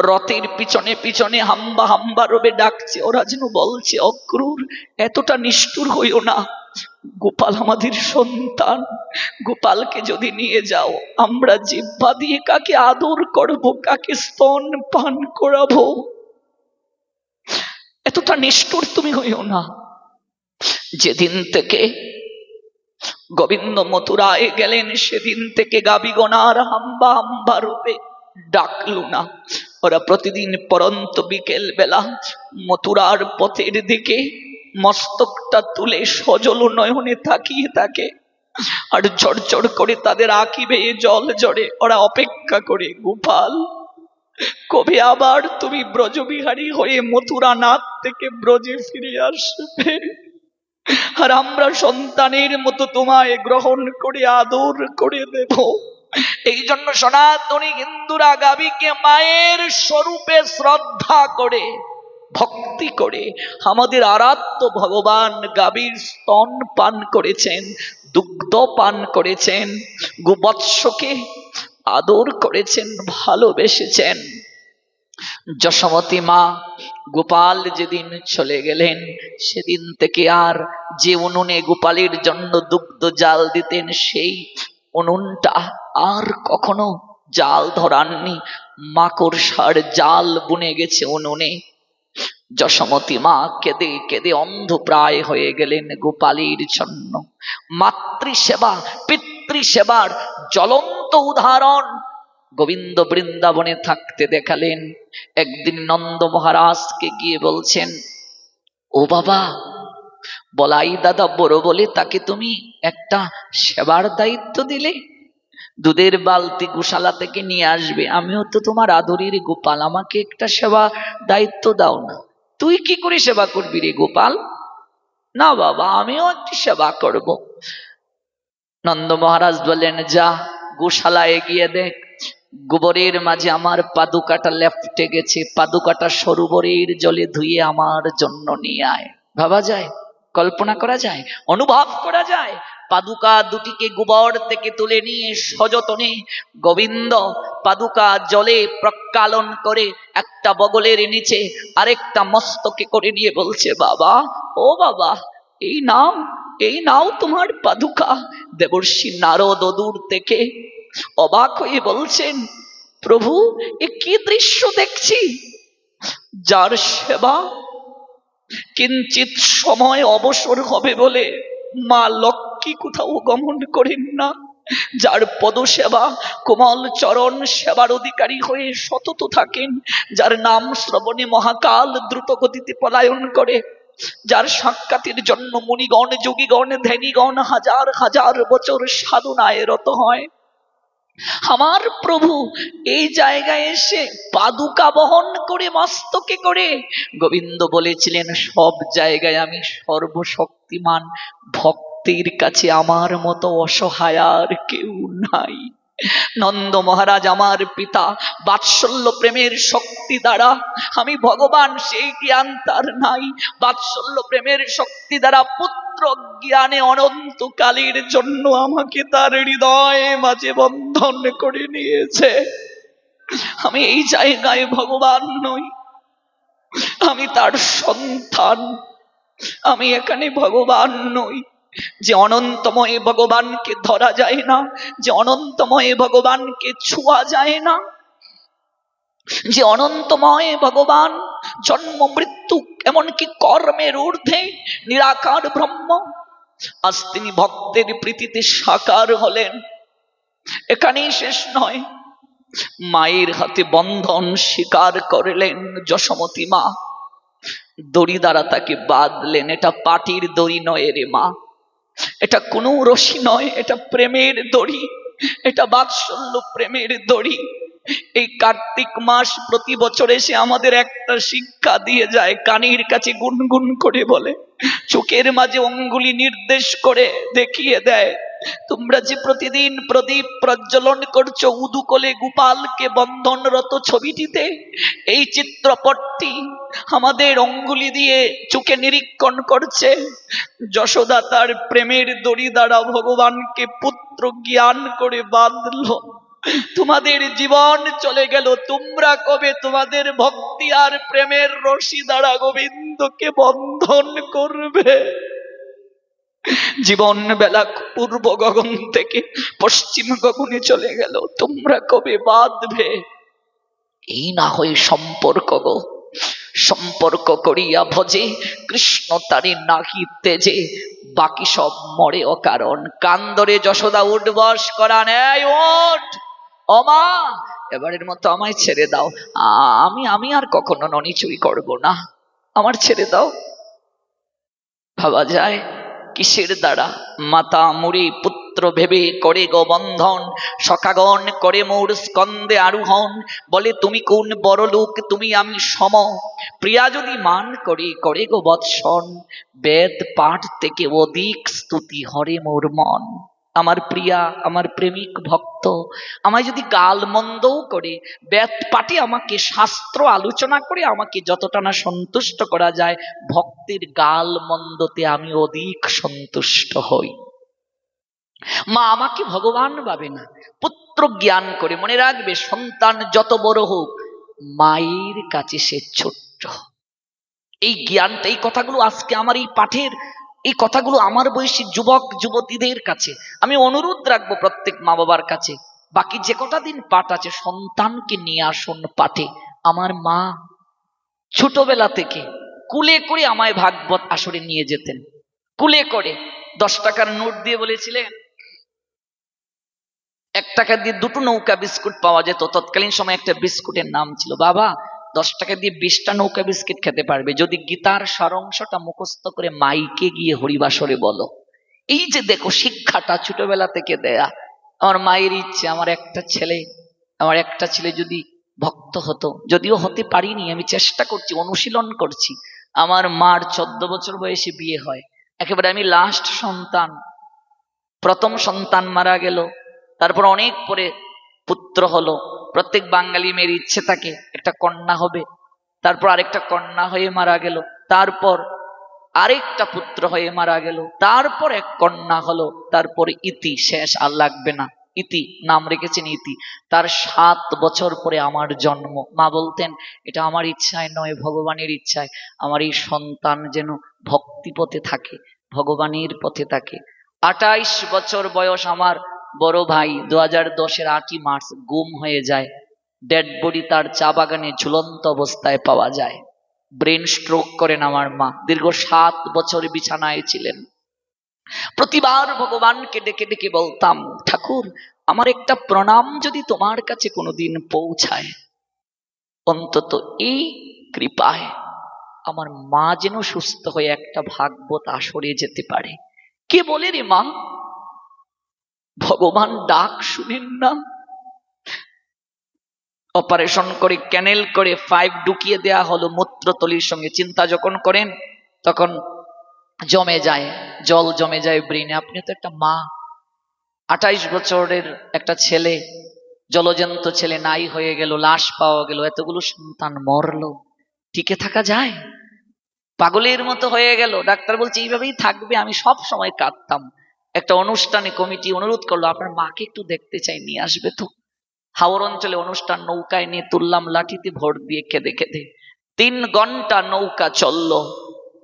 S1: রথের পিছনে পিছনে হাম্বা হাম্বা রবে ডাকছে। ওরা যেন বলছে, অক্রূর এতটা নিষ্ঠুর হইও না, গোপাল আমাদের সন্তান, গোপালকে যদি নিয়ে যাও আমরা জিহ্বা দিয়ে কাকে আদর করব, কাকে স্তন পান করাবো, এতটা নিষ্ঠুর তুমি হইও না। যেদিন থেকে গোবিন্দ মথুরায় গেলেন, সেদিন থেকে গাভীগণার হাম্বা হাম্বা রূপে ডাকলো না। ওরা প্রতিদিন পরন্ত বিকেল বেলা মথুরার পথের দিকে মস্তকটা তুলে সজল নয়নে তাকিয়ে থাকে, আর ঝরঝর করে তাদের আঁখি বেয়ে জল ঝরে। ওরা অপেক্ষা করে, গোপাল কবে আবার তুমি ব্রজবিহারী হয়ে মথুরা নাথ থেকে ব্রজে ফিরে আসবে, আর আমরা সন্তানের মতো তোমায় গ্রহণ করে আদর করে দেব। এই জন্য সনাতনী হিন্দুরা গাভীকে মায়ের স্বরূপে শ্রদ্ধা করে, ভক্তি করে। আমাদের আরাধ্য ভগবান গাভীর স্তন পান করেছেন, দুগ্ধ পান করেছেন, গোবৎসকে আদর করেছেন, ভালোবেসেছেন। যশোমতী মা গোপাল যেদিন চলে গেলেন, সেদিন থেকে আর যে উনুনে গোপালের জন্য দুগ্ধ জাল দিতেন, সেই উনুনটা আর কখনো জাল ধরাননি। মাকড়সার জাল বুনে গেছে উনুনে। যশোমতী মা কেঁদে কেঁদে অন্ধপ্রায় হয়ে গেলেন গোপালের জন্য। মাতৃসেবা পিতৃসেবার জ্বলন্ত উদাহরণ গোবিন্দ বৃন্দাবনে থাকতে দেখালেন। একদিন নন্দ মহারাজকে গিয়ে বলছেন, ও বাবা, বলাই দাদা বড় বলে তাকে তুমি একটা সেবার দায়িত্ব দিলে, দুধের বালতি গোশালা থেকে নিয়ে আসবে, আমিও তো তোমার আদরের গোপাল, আমাকে একটা সেবা দায়িত্ব দাও না। তুই কি করে সেবা করবি রে গোপাল? না বাবা, আমিও একটি সেবা করব। নন্দ মহারাজ বললেন, যা গোশালায় গিয়ে দেখ, গোবরের মাঝে আমার পাদুকাটা লেপ্টে গেছে, পাদুকাটা সরোবরের জলে ধুয়ে আমার জন্য নিয়ে আয়। ভাবা যায়, কল্পনা করা যায়, অনুভব করা যায়। পাদুকা দুটিকে গোবর থেকে তুলে নিয়ে সযতনে গোবিন্দ পাদুকা জলে প্রক্ষালন করে একটা বগলের নিচে আরেকটা মস্তকে করে নিয়ে বলছে, বাবা, ও বাবা, এই নাও, এই নাও তোমার পাদুকা। দেবর্ষি নারদ দূর থেকে অবাক হয়ে বলছেন, প্রভু, এ কি দৃশ্য দেখছি! যার সেবা কিঞ্চিত সময় অবসর হবে বলে মা লক্ষ্মী কোথাও গমন করেন না, যার পদ সেবা কোমল চরণ সেবার অধিকারী হয়ে সতত থাকেন, যার নাম শ্রবণে মহাকাল দ্রুত গতিতে পলায়ন করে, যার সাক্ষাতের জন্য মুনিগণ যোগীগণ ধ্যানীগণ হাজার হাজার বছর সাধনায় রত হয়, আমার প্রভু এই জায়গায় এসে পাদুকা বহন করে মস্তকে করে। গোবিন্দ বলেছিলেন, সব জায়গায় আমি সর্বশক্তিমান, ভক্তের কাছে আমার মতো অসহায় আর কেউ নাই। নন্দ মহারাজ আমার পিতা, বাৎসল্য প্রেমের শক্তি দ্বারা আমি ভগবান, সেই জ্ঞান তার নাই। বাৎসল্য প্রেমের শক্তি দ্বারা পুত্র জ্ঞানে অনন্তকালের জন্য আমাকে তার হৃদয়ে মাঝে বন্ধন করে নিয়েছে। আমি এই জায়গায় ভগবান নই, আমি তার সন্তান, আমি এখানে ভগবান নই। যে অনন্তময় ভগবানকে ধরা যায় না, যে অনন্তময় ভগবানকে ছোঁয়া যায় না, যে অনন্তময় ভগবান জন্ম মৃত্যু এমনকি কর্মের ঊর্ধ্বে নিরাকার ব্রহ্ম, আজ তিনি ভক্তের প্রীতিতে সাকার হলেন। এখানেই শেষ নয়, মায়ের হাতে বন্ধন স্বীকার করলেন যশোমতী মা, দড়ি দ্বারা তাকে বাঁধলেন। এটা পাটির দড়ি নয় রে মা, এটা কোনো রশি নয়, এটা প্রেমের দড়ি, এটা বাৎসল্য প্রেমের দড়ি। এই কার্তিক মাস প্রতি বছর এসে আমাদের একটা শিক্ষা দিয়ে যায়, কানের কাছে গুনগুন করে বলে, চোখের মাঝে অঙ্গুলি নির্দেশ করে দেখিয়ে দেয়, তোমরা যে প্রতিদিন প্রদীপ প্রজ্বলন করছো উদুকলে গোপালকে বন্ধনরত ছবিটিতে, এই চিত্রপটটি আমাদের অঙ্গুলি দিয়ে চোখে নিরীক্ষণ করছে। যশোদা তার প্রেমের দড়ি দ্বারা ভগবানকে পুত্র জ্ঞান করে বাঁধল। তোমাদের জীবন চলে গেল, তোমরা কবে তোমাদের ভক্তি আর প্রেমের রশি দ্বারা গোবিন্দকে বন্ধন করবে? জীবন বেলা পূর্ব গগন থেকে পশ্চিম গগনে চলে গেল, তোমরা কবে বাঁধবে? এই না হয় সম্পর্ক গো, সম্পর্ক করিয়া ভজে কৃষ্ণ তারি নাকি তেজে, বাকি সব মরে অকারণ। কান্দরে যশোদা উঠবস করান, এই ওঠ, অমা এবারের মতো আমায় ছেড়ে দাও, আমি আর কখনো ননি চুরি করব না, আমার ছেড়ে দাও। ভাবা যায় কিসের দ্বারা? মাতা মুড়ি পুত্র ভেবে করে গো বন্ধন, সখাগণ করে মোর স্কন্দে আরোহণ, বলে তুমি কোন বড় লোক, তুমি আমি সম, প্রিয়া যদি মান করে করে গো বৎসন, বেদ পাঠ থেকে অধিক স্তুতি হরে মোর মন। আমার প্রিয়া, আমার প্রেমিক ভক্ত আমায় যদি গাল মন্দও করে, বেদ পাঠে আমাকে শাস্ত্র আলোচনা করে আমাকে যতটা না সন্তুষ্ট করা যায়, ভক্তের গাল মন্দতে আমি অধিক সন্তুষ্ট হই। মা আমাকে ভগবান ভাবে না, পুত্র জ্ঞান করে। মনে রাখবে, সন্তান যত বড় হোক মায়ের কাছে সে ছোট্ট। এই জ্ঞানটা, এই কথাগুলো আজকে আমার এই পাঠের এই কথাগুলো আমার বয়সী যুবক যুবতীদের কাছে আমি অনুরোধ রাখবো, প্রত্যেক মা বাবার কাছে। বাকি যে কটা দিন পাঠ আছে, সন্তানকে নিয়ে আসুন পাঠে। আমার মা ছোটবেলা থেকে কুলে করে আমায় ভাগবত আসরে নিয়ে যেতেন, কুলে করে। 10 টাকার নোট দিয়ে বলেছিলেন, 1 টাকা দিয়ে 2টো নৌকা বিস্কুট পাওয়া যেত। তৎকালীন সময় একটা বিস্কুটের নাম ছিল, বাবা 10 টাকা দিয়ে 20টা নৌকা বিস্কিট খেতে পারবে যদি গীতার সারাংশটা মুখস্থ করে মাইকে গিয়ে হরিবাসরে বলো। এই যে দেখো শিক্ষাটা ছোটবেলা থেকে দেয়া। আমার মায়ের ইচ্ছে আমার একটা ছেলে যদি ভক্ত হতো, যদিও হতে পারিনি, আমি চেষ্টা করছি, অনুশীলন করছি। আমার মার 14 বছর বয়সে বিয়ে হয়, একেবারে আমি লাস্ট সন্তান, প্রথম সন্তান মারা গেল, তারপর অনেক পরে পুত্র হলো। প্রত্যেক বাঙালি মেয়ের ইচ্ছে থাকে একটা কন্যা হবে, তারপর আরেকটা কন্যা হয়ে মারা গেল, তারপর আরেকটা পুত্র হয়ে মারা গেল, তারপর এক কন্যা হলো, তারপর ইতি, শেষ আর লাগবে না। ইতি নাম রেখেছেন ইতি। তার 7 বছর পরে আমার জন্ম। মা বলতেন এটা আমার ইচ্ছায় নয়, ভগবানের ইচ্ছায় আমার এই সন্তান যেন ভক্তি পথে থাকে, ভগবানের পথে থাকে। 28 বছর বয়স আমার বড় ভাই 2010-এর 8ই মার্চ গুম হয়ে যায়। ডেড বডি তার চা বাগানে ঝুলন্ত অবস্থায় পাওয়া যায়। ব্রেন স্ট্রোক করেন আমার মা, দীর্ঘ 7 বছর বিছানায় ছিলেন। প্রতিবার ভগবানকে ডেকে ডেকে বলতাম, ঠাকুর আমার একটা প্রণাম যদি তোমার কাছে কোনোদিন পৌঁছায়, অন্তত এই কৃপায় আমার মা যেন সুস্থ হয়ে একটা ভাগবত আসরে যেতে পারে। কে বলে রে মা, ভগবান ডাক শুনেন না? অপারেশন করে ক্যানেল করে 5 ঢুকিয়ে দেয়া হলো মূত্রতলির সঙ্গে। চিন্তা যখন করেন তখন জমে যায়, জল জমে যায় ব্রেনে। আপনি তো একটা মা, 28 বছরের একটা ছেলে, জলজন্ত ছেলে নাই হয়ে গেল, লাশ পাওয়া গেল, এতগুলো সন্তান মরলো, টিকে থাকা যায়? পাগলের মতো হয়ে গেল। ডাক্তার বলছে এইভাবেই থাকবে। আমি সব সময় কাঁদতাম। একটা অনুষ্ঠানে কমিটি অনুরোধ করলো আপনার মাকে একটু দেখতে চাই, নিয়ে আসবে তো। হাওর অঞ্চলে অনুষ্ঠান, নৌকায় নিয়ে তুললাম, লাঠিতে ভোট দিয়ে কেঁদে কেঁদে 3 ঘন্টা নৌকা চললো।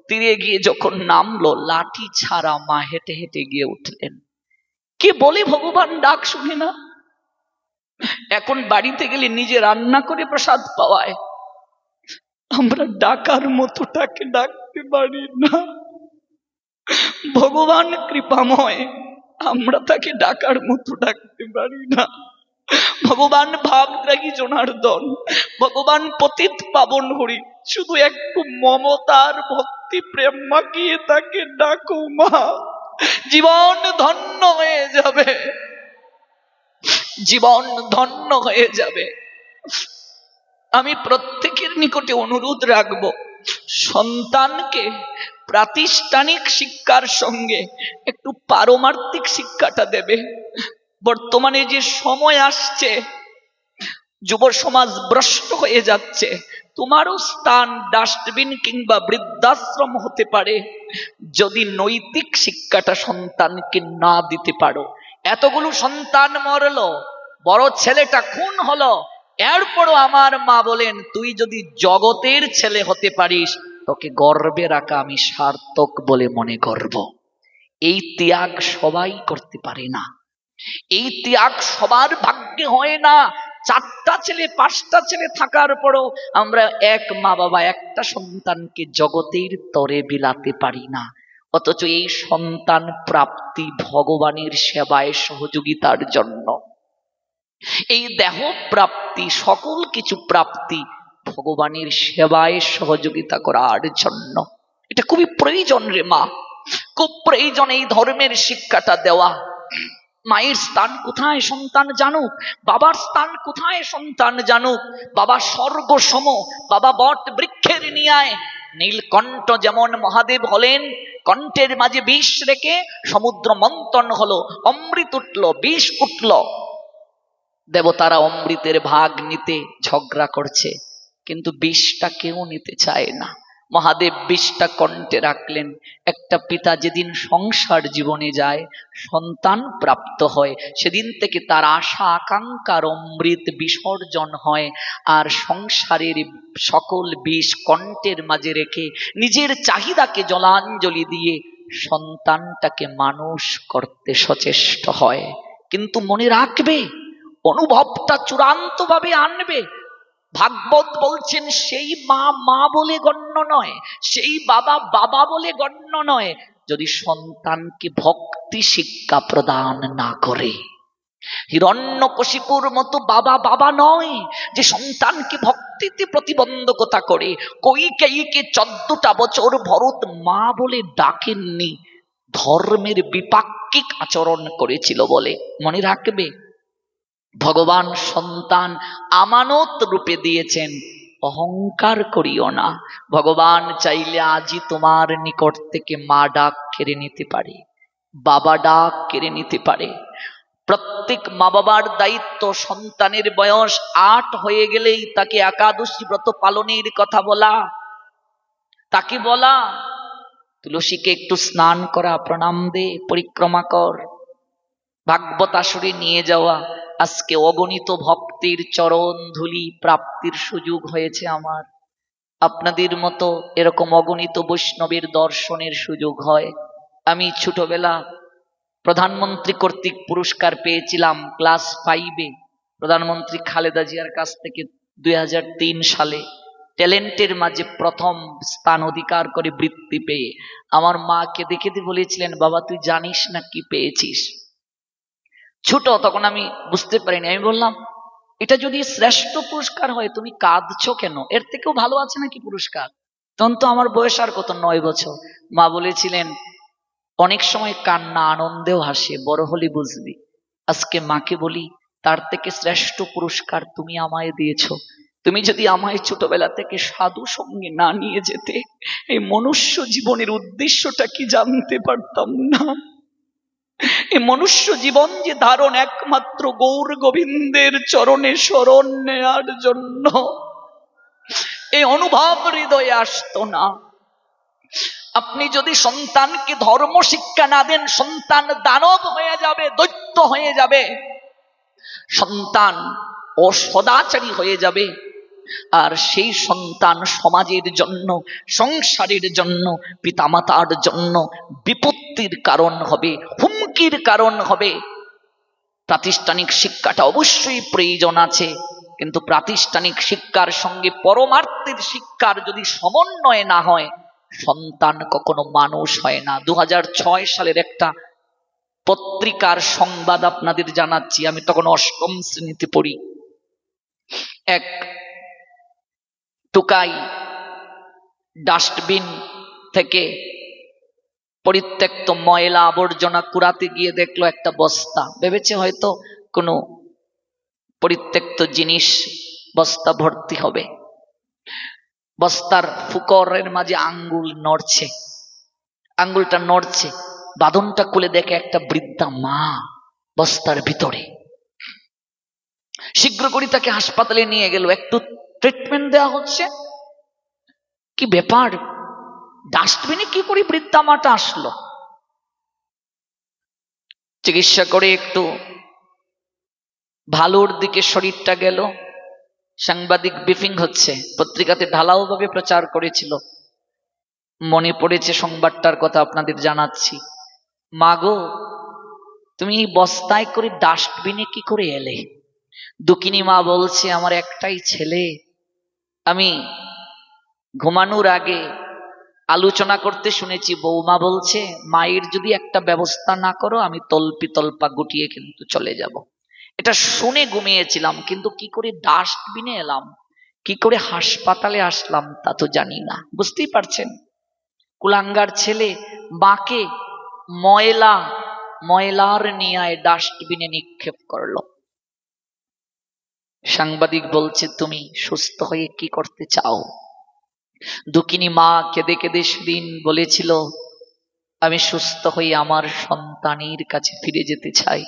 S1: তীরে গিয়ে যখন নামলো, লাঠি ছাড়া মা হেঁটে হেঁটে গিয়ে উঠলেন। কে বলে ভগবান ডাক শুনে না? এখন বাড়িতে গেলে নিজে রান্না করে প্রসাদ পাওয়ায়, আমরা ডাকার মতো তাকে ডাকতে পারি না। ভগবান কৃপাময়, আমরা তাকে ডাকার মতো ডাকতে পারি না। ভগবান ভাবগ্রাহী জনার্দন, ভগবান পতিত পাবন হরি, শুধু একটু মমতার ভক্তি প্রেম মাখিয়ে তাকে ডাকো মা, জীবন ধন্য হয়ে যাবে, জীবন ধন্য হয়ে যাবে। আমি প্রত্যেকের নিকটে অনুরোধ রাখবো, সন্তানকে প্রাতিষ্ঠানিক শিক্ষার সঙ্গে একটু পারমার্থিক শিক্ষাটা দেবে। বর্তমানে যে সময় আসছে, যুব সমাজ ভ্রষ্ট হয়ে যাচ্ছে। তোমারও স্থান ডাস্টবিন কিংবা বৃদ্ধাশ্রম হতে পারে যদি নৈতিক শিক্ষাটা সন্তানকে না দিতে পারো। এতগুলো সন্তান মরলো, বড় ছেলেটা খুন হলো, এরপরও আমার মা বলেন তুই যদি জগতের ছেলে হতে পারিস তোকে গর্বে রাখা আমি সার্থক বলে মনে করব। এই ত্যাগ সবাই করতে পারে না, এই ত্যাগ সবার ভাগ্যে হয় না। 4টা ছেলে 5টা ছেলে থাকার পরও আমরা এক মা বাবা একটা সন্তানকে জগতের তরে বিলাতে পারি না। অথচ এই সন্তান প্রাপ্তি ভগবানের সেবায় সহযোগিতার জন্য, এই দেহ প্রাপ্তি, সকল কিছু প্রাপ্তি ভগবানের সেবায় সহযোগিতা করার জন্য। এটা খুবই প্রয়োজন রে মা, খুব প্রয়োজন এই ধর্মের শিক্ষাটা দেওয়া। মায়ের স্থান কোথায় সন্তান জানুক, বাবার স্থান কোথায় সন্তান জানুক। বাবা স্বর্গ সম, বাবা বট বৃক্ষের ন্যায়। নীলকণ্ঠ যেমন মহাদেব হলেন, কণ্ঠের মাঝে বিষ রেখে সমুদ্র মন্থন হলো, অমৃত উঠল, বিষ উঠল। দেবতারা অমৃতের ভাগ নিতে ঝগড়া করছে, কিন্তু বিষটা কেউ নিতে চায় না। মহাদেব বিষটা কণ্ঠে রাখলেন। একটা পিতা যেদিন সংসার জীবনে যায়, সন্তান প্রাপ্ত হয়, সেদিন থেকে তার আশা আকাঙ্ক্ষার অমৃত বিসর্জন হয়। আর সংসারের সকল বিষ কণ্ঠের মাঝে রেখে নিজের চাহিদাকে জলাঞ্জলি দিয়ে সন্তানটাকে মানুষ করতে সচেষ্ট হয়। কিন্তু মনে রাখবে, অনুভবটা চূড়ান্ত ভাবে আনবে। ভাগবত বলছেন সেই মা মা বলে গণ্য নয়, সেই বাবা বাবা বলে গণ্য নয় যদি সন্তানকে ভক্তি শিক্ষা প্রদান না করে। হিরণ্যকশিপুর মতো বাবা বাবা নয় যে সন্তানকে ভক্তি ভক্তিতে প্রতিবন্ধকতা করে কইকেয়ীকে 14টা বছর ভরত মা বলে ডাকেননি, ধর্মের বিপাক্ষিক আচরণ করেছিল বলে। মনে রাখবে, ভগবান সন্তান আমানত রূপে দিয়েছেন, অহংকার করিও না। ভগবান চাইলে আজই তোমার নিকট থেকে মা ডাক কেড়ে নিতে পারে, বাবা ডাক কেড়ে নিতে পারে। প্রত্যেক মা বাবার দায়িত্ব সন্তানের বয়স 8 হয়ে গেলেই তাকে একাদশী ব্রত পালনের কথা বলা, তাকে বলা তুলসীকে একটু স্নান করা, প্রণাম দে, পরিক্রমা কর, ভাগবত আসরে নিয়ে যাওয়া। আজকে অগণিত ভক্তির চরণ ধুলি প্রাপ্তির সুযোগ হয়েছে আমার, আপনাদের মতো এরকম অগণিত বৈষ্ণবের দর্শনের সুযোগ হয়। আমি ছোটবেলা প্রধানমন্ত্রী কর্তৃক পুরস্কার পেয়েছিলাম ক্লাস 5-এ, প্রধানমন্ত্রী খালেদা জিয়ার কাছ থেকে 2003 সালে ট্যালেন্টের মাঝে প্রথম স্থান অধিকার করে বৃত্তি পেয়ে আমার মাকে দেখে বলেছিলেন, বাবা তুই জানিস না কি পেয়েছিস? ছোট তখন আমি বুঝতে পারিনি। আমি বললাম, এটা যদি শ্রেষ্ঠ পুরস্কার হয় তুমি কাঁদছো কেন? এর থেকেও ভালো আছে নাকি পুরস্কার? তখন তো আমার বয়স আর কত, 9 বছর। মা বলেছিলেন, অনেক সময় কান্না আনন্দেও হাসে, বড় হলে বুঝবি। আজকে মাকে বলি, তার থেকে শ্রেষ্ঠ পুরস্কার তুমি আমায় দিয়েছো। তুমি যদি আমায় ছোটবেলা থেকে সাধু সঙ্গে না নিয়ে যেতে, এই মনুষ্য জীবনের উদ্দেশ্যটা কি জানতে পারতাম না। এই মনুষ্য জীবন যে ধারণ একমাত্র গৌর গোবিন্দের চরণে শরণ নেয়ার জন্য, এই অনুভব হৃদয়ে আসতো না। আপনি যদি সন্তানকে ধর্ম শিক্ষা না দেন, সন্তান দানব হয়ে যাবে, দৈত্য হয়ে যাবে, সন্তান অসদাচারী হয়ে যাবে। আর সেই সন্তান সমাজের জন্য, সংসারের জন্য, পিতামাতার জন্য বিপত্তির কারণ হবে, হুমকির কারণ হবে। প্রাতিষ্ঠানিক শিক্ষাটা অবশ্যই প্রয়োজন আছে, কিন্তু প্রাতিষ্ঠানিক শিক্ষার সঙ্গে পরমার্থের শিক্ষার যদি সমন্বয় না হয়, সন্তান কখনো মানুষ হয় না। 2006 সালের একটা পত্রিকার সংবাদ আপনাদের জানাচ্ছি। আমি তখন 8ম শ্রেণীতে পড়ি। এক টুকাই ডাস্টবিন থেকে পরিত্যক্ত ময়লা আবর্জনা কুড়াতে গিয়ে দেখলো একটা বস্তা। ভেবেছে হয়তো কোনো পরিত্যক্ত জিনিস বস্তা ভর্তি হবে। বস্তার ফুকরের মাঝে আঙ্গুল নড়ছে, আঙ্গুলটা নড়ছে, বাঁধনটা খুলে দেখে একটা বৃদ্ধা মা বস্তার ভিতরে। শীঘ্র করে তাকে হাসপাতালে নিয়ে গেল, একটু ট্রিটমেন্ট দেওয়া হচ্ছে। কি ব্যাপার, ডাস্টবিনে কি করে বৃদ্ধা মাটা আসলো? চিকিৎসা করে একটু ভালোর দিকে শরীরটা গেল। সাংবাদিক ব্রিফিং হচ্ছে, পত্রিকাতে ঢালাও ভাবে প্রচার করেছিল। মনে পড়েছে সংবাদটার কথা আপনাদের জানাচ্ছি। মাগো, তুমি বস্তায় করে ডাস্টবিনে কি করে এলে? দুঃখিনী মা বলছে, আমার একটাই ছেলে, আমি ঘুমানোর আগে আলোচনা করতে শুনেছি, বৌমা বলছে মায়ের যদি একটা ব্যবস্থা না করো আমি তল্পি তল্পা গুটিয়ে কিন্তু চলে যাব। এটা শুনে ঘুমিয়েছিলাম, কিন্তু কি করে ডাস্টবিনে এলাম, কি করে হাসপাতালে আসলাম তা তো জানি না। বুঝতেই পারছেন, কুলাঙ্গার ছেলে মাকে ময়লার নিয়ে ডাস্টবিনে নিক্ষেপ করলো। সাংবাদিক বলছে, তুমি সুস্থ হয়ে কি করতে চাও? দুঃখিনী মা কেঁদে কেঁদে সেদিন বলেছিল, আমি সুস্থ হয়ে আমার সন্তানের কাছে ফিরে যেতে চাই।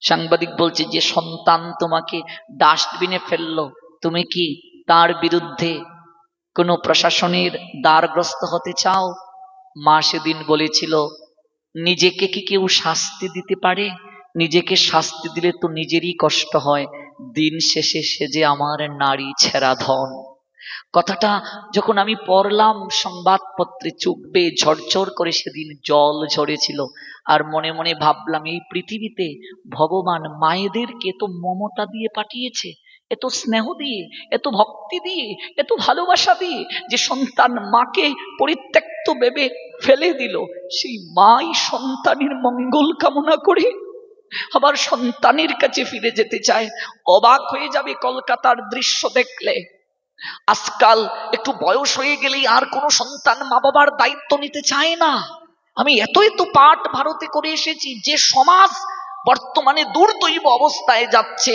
S1: সাংবাদিক বলছে, যে সন্তান তোমাকে ডাস্টবিনে ফেললো, তুমি কি তার বিরুদ্ধে কোনো প্রশাসনের দ্বারগ্রস্ত হতে চাও? মা সেদিন বলেছিল, নিজেকে কি কেউ শাস্তি দিতে পারে? নিজেকে শাস্তি দিলে তো নিজেরই কষ্ট হয়, দিন শেষে সে যে আমার নারী ছেঁড়া ধন। কথাটা যখন আমি পড়লাম সংবাদপত্রে, চোখ বেয়ে ঝরঝর করে সেদিন জল ঝরেছিল। আর মনে মনে ভাবলাম, এই পৃথিবীতে ভগবান মায়েদেরকে এত মমতা দিয়ে পাঠিয়েছে, এত স্নেহ দিয়ে, এত ভক্তি দিয়ে, এত ভালোবাসা দিয়ে, যে সন্তান মাকে পরিত্যক্ত ভেবে ফেলে দিল, সেই মাই সন্তানের মঙ্গল কামনা করে আবার সন্তানের কাছে ফিরে যেতে চায়। অবাক হয়ে যাবে কলকাতার দৃশ্য দেখলে। আজকাল একটু বয়স হয়ে গেলেই আর কোনো সন্তান মা বাবার দায়িত্ব নিতে চায় না। আমি এত পাঠ ভারতে করে এসেছি, যে সমাজ বর্তমানে দুর্দৈব অবস্থায় যাচ্ছে,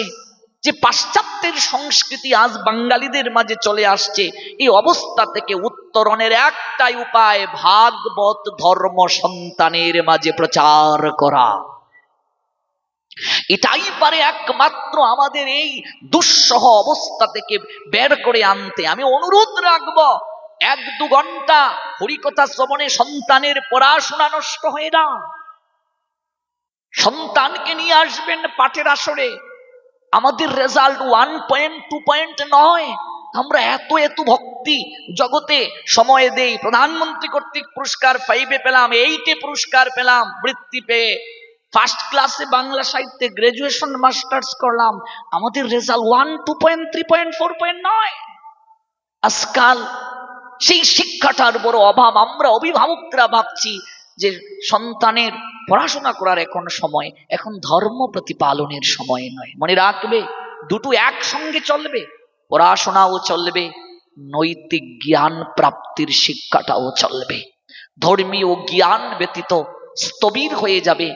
S1: যে পাশ্চাত্যের সংস্কৃতি আজ বাঙালিদের মাঝে চলে আসছে, এই অবস্থা থেকে উত্তরণের একটাই উপায়, ভাগবত ধর্ম সন্তানের মাঝে প্রচার করা। এটাই পারে একমাত্র আমাদের এই দুঃসহ অবস্থা থেকে বের করে আনতে। আমি অনুরোধ রাখবো, 1-2 ঘন্টা হরিকথা শ্রবণে সন্তানের পড়াশোনা নষ্ট হয় না। সন্তানকে নিয়ে আসবেন পাঠের আসরে। আমাদের রেজাল্ট 1 পয়েন্ট 2 পয়েন্ট নয়। আমরা এত ভক্তি জগতে সময় দেই। প্রধানমন্ত্রী কর্তৃক পুরস্কার 5-এ পেলাম, 8-এ পুরস্কার পেলাম, বৃত্তি পেয়ে ফার্স্ট ক্লাসে বাংলা সাহিত্যে গ্রাজুয়েশন মাস্টার্স করলাম। আমাদের রেজাল্ট 1, 2 পয়েন্ট, 3 পয়েন্ট, 4 পয়েন্ট নয়। আজকাল সেই শিক্ষাটার বড় অভাব। আমরা অভিভাবকরা ভাবছি যে সন্তানের পড়াশোনা করার এখন সময়, এখন ধর্ম প্রতিপালনের সময় নয়। মনে রাখবে, দুটো একসঙ্গে চলবে, পড়াশোনাও চলবে, নৈতিক জ্ঞান প্রাপ্তির শিক্ষাটাও চলবে। ধর্মীয় জ্ঞান ব্যতীত স্থবির হয়ে যাবে,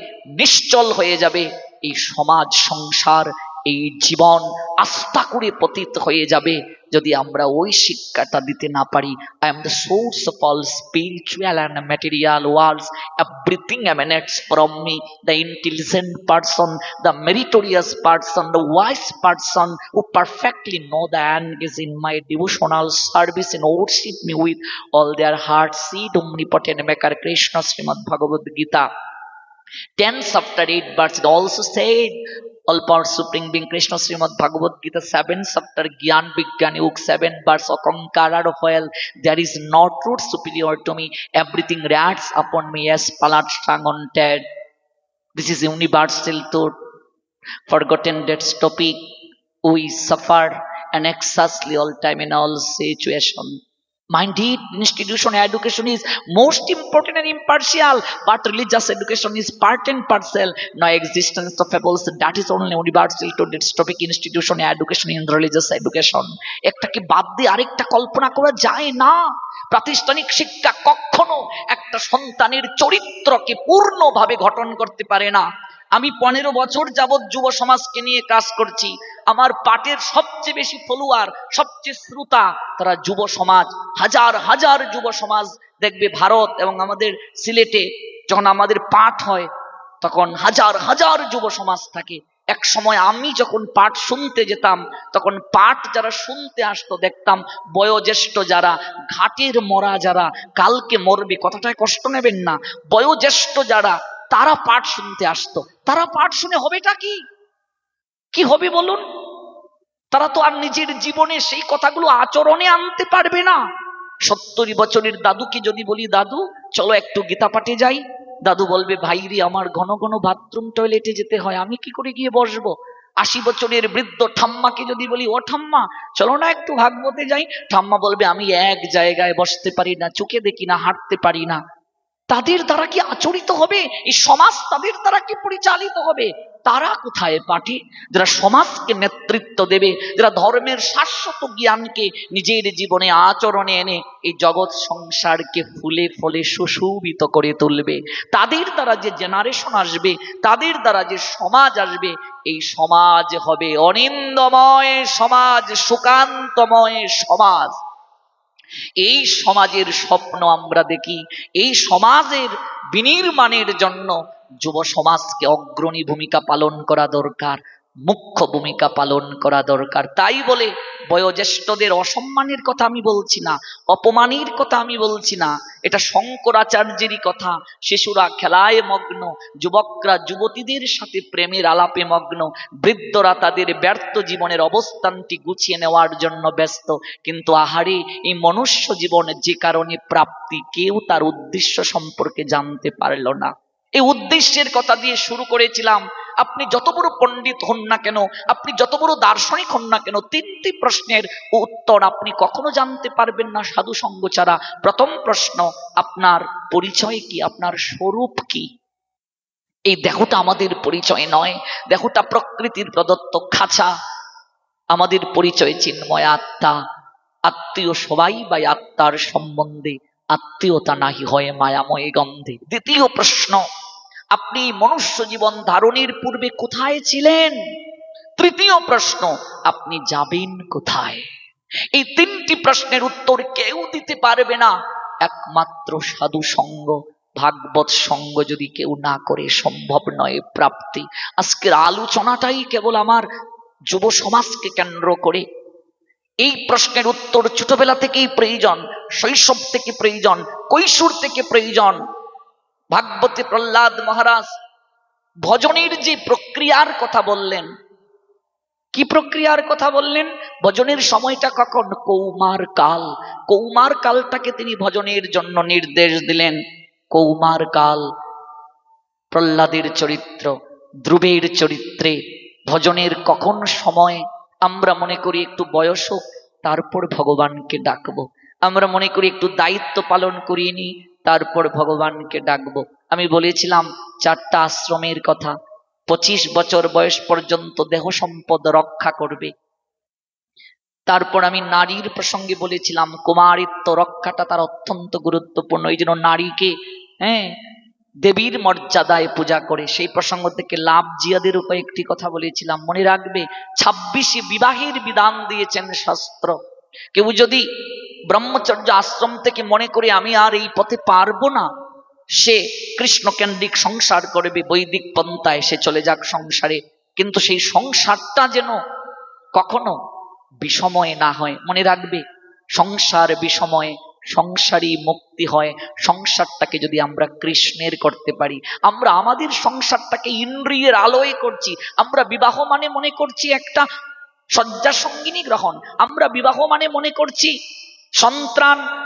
S1: নিশ্চল হয়ে যাবে এই সমাজ সংসার, এই জীবন আস্থা করে পতিত হয়ে যাবে যদি আমরা ওই শিক্ষাটা দিতে না পারি। I am the source of all spiritual and material worlds. Everything emanates from me. The intelligent person, the meritorious person, the wise person who perfectly know the end is in my devotional service and worship me with all their heart. See the omnipotent maker Krishna Srimad Bhagavad Gita 10 chapter 8 verse. It also said, all power supreme being Krishna Srimad Bhagavad Gita 7 chapter Gyan Vigyan Yug 7 verse, O conqueror of hell, there is no truth superior to me. Everything reacts upon me as Palat strung on dead. This is universal truth. Forgotten that topic, we suffer anxiously all time in all situation. Indeed, institution education is most important and impartial, but religious education is part and parcel. No existence of fables, that is only universal to this topic, institution education in religious education. একটাকে বাদ দিয়ে আরেকটা কল্পনা করা যায় না। প্রাতিষ্ঠানিক শিক্ষা কখনো একটা সন্তানের চরিত্রকে পূর্ণভাবে গঠন করতে পারে না। আমি 15 বছর যাবৎ যুব সমাজকে নিয়ে কাজ করছি। আমার পাঠের সবচেয়ে বেশি ফলোয়ার, সবচেয়ে শ্রোতা তারা যুব সমাজ। হাজার হাজার যুব সমাজ দেখবে ভারত এবং আমাদের সিলেটে যখন আমাদের পাঠ হয় তখন হাজার হাজার যুব সমাজ থাকে। এক সময় আমি যখন পাঠ শুনতে যেতাম তখন পাঠ যারা শুনতে আসতো দেখতাম বয়োজ্যেষ্ঠ যারা, ঘাটের মরা যারা, কালকে মরবে, কথাটায় কষ্ট নেবেন না, বয়োজ্যেষ্ঠ যারা, তারা পাঠ শুনতে আসতো। তারা পাঠ শুনে হবেটা কি হবে বলুন? তারা তো আর নিজের জীবনে সেই কথাগুলো আচরণে আনতে পারবে না। 70 বছরের দাদুকে যদি বলি, দাদু চলো একটু গীতা পাঠে যাই, দাদু বলবে, ভাইরি আমার ঘন ঘন বাথরুম টয়লেটে যেতে হয়, আমি কি করে গিয়ে বসবো। 80 বছরের বৃদ্ধ ঠাম্মাকে যদি বলি, ও ঠাম্মা চলো না একটু ভাগবতে যাই, ঠাম্মা বলবে, আমি এক জায়গায় বসতে পারি না, চোখে দেখি না, হাঁটতে পারি না। তাদের দ্বারা কি আচরিত হবে এই সমাজ? তাদের দ্বারা কি পরিচালিত হবে? তারা কোথায় পাঠে? যারা সমাজকে নেতৃত্ব দেবে, যারা ধর্মের শাশ্বত জ্ঞানকে নিজের জীবনে আচরণে এনে এই জগৎ সংসারকে ফুলে ফলে সুশোভিত করে তুলবে, তাদের দ্বারা যে জেনারেশন আসবে, তাদের দ্বারা যে সমাজ আসবে, এই সমাজ হবে অনিন্দময় সমাজ, সুকান্তময় সমাজ। এই সমাজের স্বপ্ন আমরা দেখি। এই সমাজের বিনির্মাণের জন্য যুব সমাজকে অগ্রণী ভূমিকা পালন করা দরকার, মুখ্য ভূমিকা পালন করা দরকার। তাই বলে বয়োজ্যেষ্ঠদের অসম্মানের কথা আমি বলছি না, অপমানের কথা আমি বলছি না, এটা শঙ্করাচার্যেরই কথা। শিশুরা খেলায় মগ্ন, যুবকরা যুবতীদের সাথে প্রেমের আলাপে মগ্ন, বৃদ্ধরা তাদের ব্যর্থ জীবনের অবস্থানটি গুছিয়ে নেওয়ার জন্য ব্যস্ত। কিন্তু আহারে, এই মনুষ্য জীবন যে কারণে প্রাপ্তি, কেউ তার উদ্দেশ্য সম্পর্কে জানতে পারল না। এই উদ্দেশ্যের কথা দিয়ে শুরু করেছিলাম। আপনি যত বড় পণ্ডিত হন না কেন, আপনি যত বড় দার্শনিক হন না কেন, 3টি প্রশ্নের উত্তর আপনি কখনো জানতে পারবেন না সাধু সঙ্গ ছাড়া। প্রথম প্রশ্ন, আপনার পরিচয় কি, আপনার স্বরূপ কি? এই দেহটা আমাদের পরিচয় নয়, দেহটা প্রকৃতির প্রদত্ত খাঁচা। আমাদের পরিচয় চিন্ময় আত্মা। আত্মীয় সবাই বা আত্মার সম্বন্ধে আত্মীয়তা নাহি হয় মায়াময় গন্ধে। দ্বিতীয় প্রশ্ন, আপনি মনুষ্য জীবন ধারণের পূর্বে কোথায় ছিলেন? তৃতীয় প্রশ্ন, আপনি যাবেন কোথায়? এই তিনটি প্রশ্নের উত্তর কেউ দিতে পারবে না, একমাত্র সাধু সঙ্গ, ভাগবত সঙ্গ যদি কেউ না করে সম্ভব নয় প্রাপ্তি। আজকের আলোচনাটাই কেবল আমার যুব সমাজকে কেন্দ্র করে। এই প্রশ্নের উত্তর ছোটবেলা থেকেই প্রয়োজন, শৈশব থেকে প্রয়োজন, কৈশোর থেকে প্রয়োজন। ভাগবতে প্রহ্লাদ মহারাজ ভজনের যে প্রক্রিয়ার কথা বললেন, কি প্রক্রিয়ার কথা বললেন? ভজনের সময়টা কখন? কৌমার কাল। কৌমার কালটাকে তিনি ভজনের জন্য নির্দেশ দিলেন। কৌমার কাল প্রহ্লাদের চরিত্র, ধ্রুবের চরিত্রে ভজনের কখন সময়? আমরা মনে করি একটু বয়স হোক তারপর ভগবানকে ডাকবো, আমরা মনে করি একটু দায়িত্ব পালন করিয়ে নি তারপর ভগবানকে ডাকবো। আমি বলেছিলাম 4টা আশ্রমের কথা। 25 বছর বয়স পর্যন্ত দেহ সম্পদ রক্ষা করবে। তারপর আমি নারীর প্রসঙ্গে বলেছিলাম কুমারিত্ব রক্ষাটা তার অত্যন্ত গুরুত্বপূর্ণ। এই জন্য নারীকে দেবীর মর্যাদায় পূজা করে। সেই প্রসঙ্গ থেকে লাভ জিয়াদের উপর একটি কথা বলেছিলাম, মনে রাখবে 26 বিবাহের বিধান দিয়েছেন শাস্ত্র। কেউ যদি ব্রহ্মচর্য আশ্রম থেকে মনে করে আমি আর এই পথে পারবো না, সে কৃষ্ণকেন্দ্রিক সংসার করবে, বৈদিক পন্থায় সে চলে যাক সংসারে, কিন্তু সেই সংসারটা যেন কখনো বিষময় না হয়। মনে রাখবে সংসার বিষময়, সংসারই মুক্তি হয়। সংসারটাকে যদি আমরা কৃষ্ণের করতে পারি, আমরা আমাদের সংসারটাকে ইন্দ্রিয়ের আলোয় করছি। আমরা বিবাহ মানে মনে করছি একটা শয্যা সঙ্গিনী গ্রহণ, আমরা বিবাহ মানে মনে করছি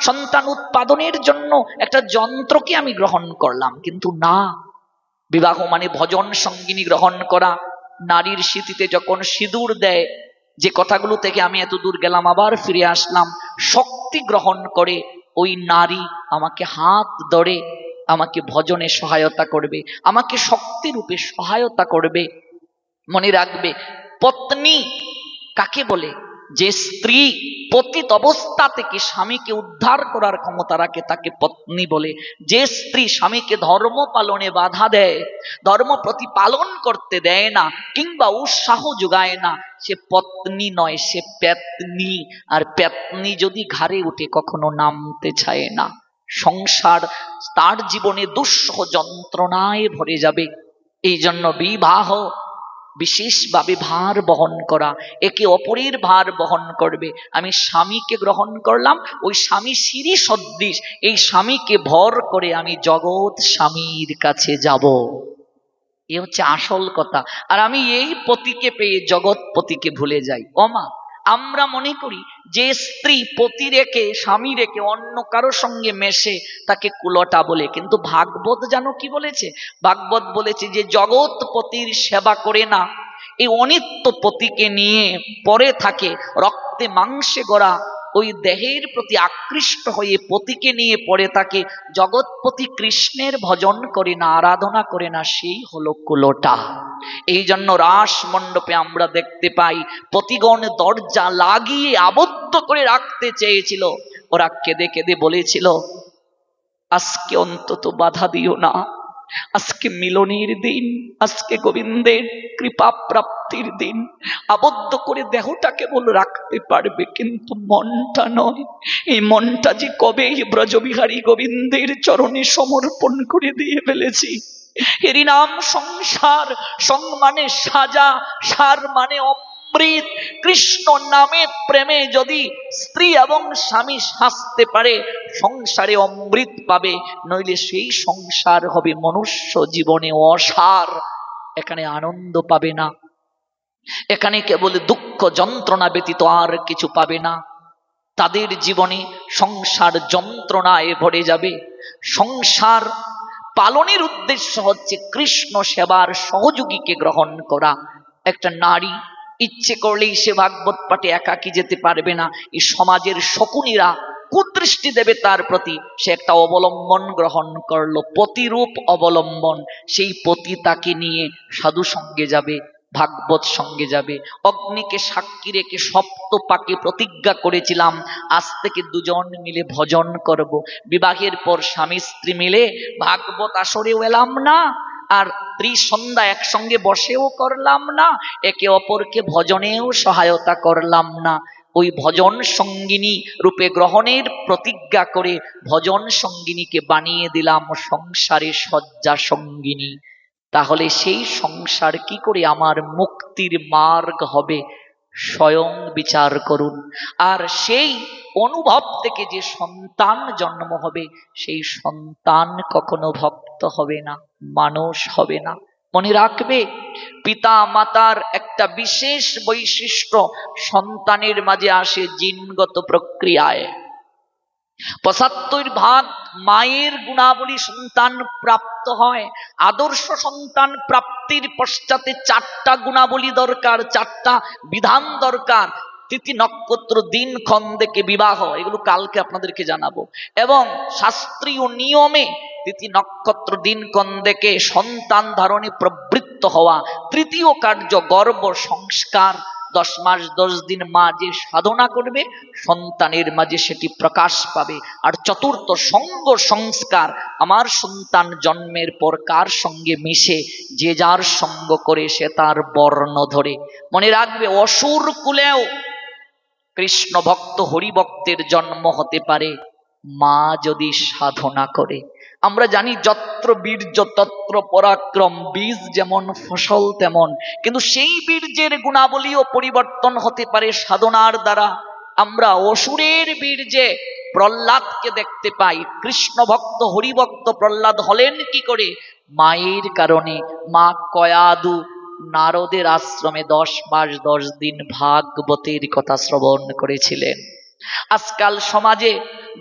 S1: সন্তান উৎপাদনের জন্য একটা যন্ত্রকে আমি গ্রহণ করলাম, কিন্তু না, বিবাহ মানে ভজন সঙ্গিনী গ্রহণ করা। নারীর স্মৃতিতে যখন সিঁদুর দেয়, যে কথাগুলো থেকে আমি এত দূর গেলাম আবার ফিরে আসলাম, শক্তি গ্রহণ করে ওই নারী আমাকে হাত ধরে আমাকে ভজনে সহায়তা করবে, আমাকে শক্তি রূপে সহায়তা করবে। মনে রাখবে পত্নী কাকে বলে? যে স্ত্রী পতিত অবস্থা থেকে স্বামীকে উদ্ধার করার ক্ষমতা রাখে তাকে পত্নী বলে। যে স্ত্রী স্বামীকে ধর্ম পালনে বাধা দেয়, ধর্ম প্রতিপালন করতে দেয় না কিংবা উৎসাহ যোগায় না, সে পত্নী নয়, সে পেতনি। আর পেতনি যদি ঘাড়ে উঠে কখনো নামতে চায় না, সংসার তার জীবনে দুঃসহ যন্ত্রণায় ভরে যাবে। এই জন্য বিবাহ বিশেষভাবে ভার বহন করা, একে অপরের ভার বহন করবে। আমি স্বামীকে গ্রহণ করলাম, ওই স্বামী সিঁড়ি সদৃশ, এই স্বামীকে ভর করে আমি জগৎ স্বামীর কাছে যাব। এ হচ্ছে আসল কথা। আর আমি এই পতিকে পেয়ে জগৎ পতিকে ভুলে যাই। ওমা, আমরা মনে করি যে স্ত্রী পতি রেখে স্বামী রেখে অন্য কারো সঙ্গে মেশে তাকে কুলটা বলে, কিন্তু ভাগবত জানো কি বলেছে? ভাগবত বলেছে যে জগৎ পতির সেবা করে না, এই অনিত্য পতিকে নিয়ে পড়ে থাকে, রক্তে মাংসে গড়া ওই দেহের প্রতি আকৃষ্ট হয়ে পতিকে নিয়ে পড়ে থাকে, জগৎপতি কৃষ্ণের ভজন করে না, আরাধনা করে না, সেই হলো কুলোটা। এই জন্য রাস মণ্ডপে আমরা দেখতে পাই পতিগণ দরজা লাগিয়ে আবদ্ধ করে রাখতে চেয়েছিল, ওরা কেঁদে কেঁদে বলেছিল আজকে অন্তত বাধা দিও না, আজকে মিলনের দিন, আজকে গোবিন্দের কৃপা প্রাপ্তির দিন। আবদ্ধ করে দেহটা কেবল রাখতে পারবে, কিন্তু মনটা নয়। এই মনটা যে কবে ব্রজবিহারী গোবিন্দের চরণে সমর্পণ করে দিয়ে ফেলেছি। এরই নাম সংসার। সং মানে সাজা, সার মানে অমৃত। কৃষ্ণ নামে প্রেমে যদি স্ত্রী এবং স্বামী সাজতে পারে, সংসারে অমৃত পাবে, নইলে সেই সংসার হবে মনুষ্য জীবনে অসার। এখানে আনন্দ পাবে না, এখানে কেবল দুঃখ যন্ত্রণা ব্যতীত আর কিছু পাবে না। তাদের জীবনে সংসার যন্ত্রণায় ভরে যাবে। সংসার পালনের উদ্দেশ্য হচ্ছে কৃষ্ণ সেবার সহযোগীকে গ্রহণ করা। একটা নারী ইচ্ছে করলেই সে ভাগবত পাঠে একাকী যেতে পারবে না। এই সমাজের শকুনিরা কুদৃষ্টি দেবে তার প্রতি, সে একটা অবলম্বন গ্রহণ করলো, পতিরূপ অবলম্বন। সেই পতি তাকে নিয়ে সাধু সঙ্গে যাবে, ভাগবত সঙ্গে যাবে। অগ্নিকে সাক্ষী রেখে সপ্তপাকে প্রতিজ্ঞা করেছিলাম আজ থেকে দুজন মিলে ভজন করব। বিবাহের পর স্বামী স্ত্রী মিলে ভাগবত আসরেও এলাম না, আর ত্রিসন্ধ্যা একসঙ্গে বসেও করলাম না, একে অপরকে ভজনেও সহায়তা করলাম না। ওই ভজন সঙ্গিনী রূপে গ্রহণের প্রতিজ্ঞা করে ভজন সঙ্গিনীকে বানিয়ে দিলাম সংসারে শয্যা সঙ্গিনী। তাহলে সেই সংসার কি করে আমার মুক্তির মার্গ হবে স্বয়ং বিচার করুন। আর সেই অনুভব থেকে যে সন্তান জন্ম হবে, সেই সন্তান কখনো ভক্ত হবে না, মানুষ হবে না। মনে রাখবে, পিতা মাতার একটা বিশেষ বৈশিষ্ট্য সন্তানের মাঝে আসে জিনগত প্রক্রিয়ায়। ৭৫% মায়ের গুণাবলী সন্তান প্রাপ্ত হয়। আদর্শ সন্তান প্রাপ্তির পশ্চাতে 4টা গুণাবলী দরকার, 4টা বিধান দরকার। তিথি নক্ষত্র দিনক্ষণ দেখে বিবাহ, এগুলো কালকে আপনাদেরকে জানাবো। এবং শাস্ত্রীয় নিয়মে তিথি নক্ষত্র দিনক্ষণ দেখে সন্তান ধারণে প্রবৃত্ত হওয়া। তৃতীয় কার্য গর্ভ সংস্কার। 10 মাস 10 দিন মা যে সাধনা করবে সন্তানের মাঝে সেটি প্রকাশ পাবে। আর চতুর্থ সঙ্গ সংস্কার। আমার সন্তান জন্মের পর কার সঙ্গে মিশে, যে যার সঙ্গ করে সে তার বর্ণ ধরে। মনে রাখবে, অসুর কুলেও কৃষ্ণ ভক্ত হরিভক্তের জন্ম হতে পারে মা যদি সাধনা করে। আমরা জানি যত্র বীর্য তত্র পরাক্রম, বীজ যেমন ফসল তেমন, কিন্তু সেই বীর্যের গুণাবলীও পরিবর্তন হতে পারে সাধনার দ্বারা। আমরা অসুরের বীর্যে প্রহ্লাদকে দেখতে পাই। কৃষ্ণ ভক্ত হরিভক্ত প্রহ্লাদ হলেন কি করে? মায়ের কারণে। মা কয়াদু নারদের আশ্রমে 10 মাস 10 দিন ভাগবতের কথা শ্রবণ করেছিলেন। আজকাল সমাজে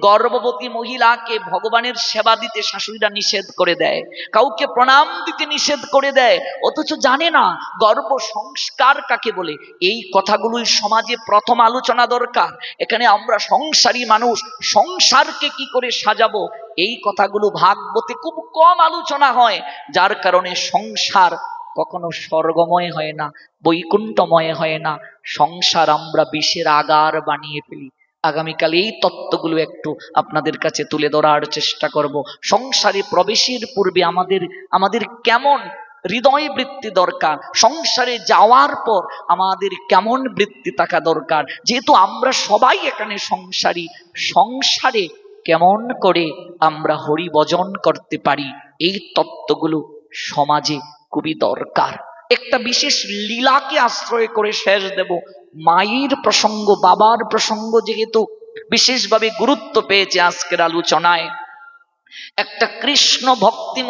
S1: গর্ভবতী মহিলাকে ভগবানের সেবা দিতে শাশুড়িরা নিষেধ করে দেয়, কাউকে প্রণাম দিতে নিষেধ করে দেয়, অথচ জানে না গর্ভ সংস্কার কাকে বলে। এই কথাগুলোই সমাজে প্রথম আলোচনা দরকার। এখানে আমরা সংসারী মানুষ, সংসারকে কি করে সাজাবো, এই কথাগুলো ভাগবতে খুব কম আলোচনা হয়, যার কারণে সংসার কখনো স্বর্গময় হয় না, বৈকুণ্ঠময় হয় না। সংসার আমরা বিষের আগার বানিয়ে ফেলি। আগামীকাল এই তত্ত্বগুলো একটু আপনাদের কাছে তুলে ধরার চেষ্টা করব। সংসারে প্রবেশের পূর্বে আমাদের কেমন হৃদয় বৃত্তি দরকার, সংসারে যাওয়ার পর আমাদের কেমন বৃত্তি থাকা দরকার। যেহেতু আমরা সবাই এখানে সংসারী, সংসারে কেমন করে আমরা হরি ভজন করতে পারি, এই তত্ত্বগুলো সমাজে খুবই দরকার। একটা বিশেষ লীলাকে আশ্রয় করে শেষ দেব। মায়ের প্রসঙ্গ, বাবার প্রসঙ্গ যেহেতু বিশেষভাবে গুরুত্ব পেয়েছে আজকের আলোচনায়, একটা কৃষ্ণ ভক্তি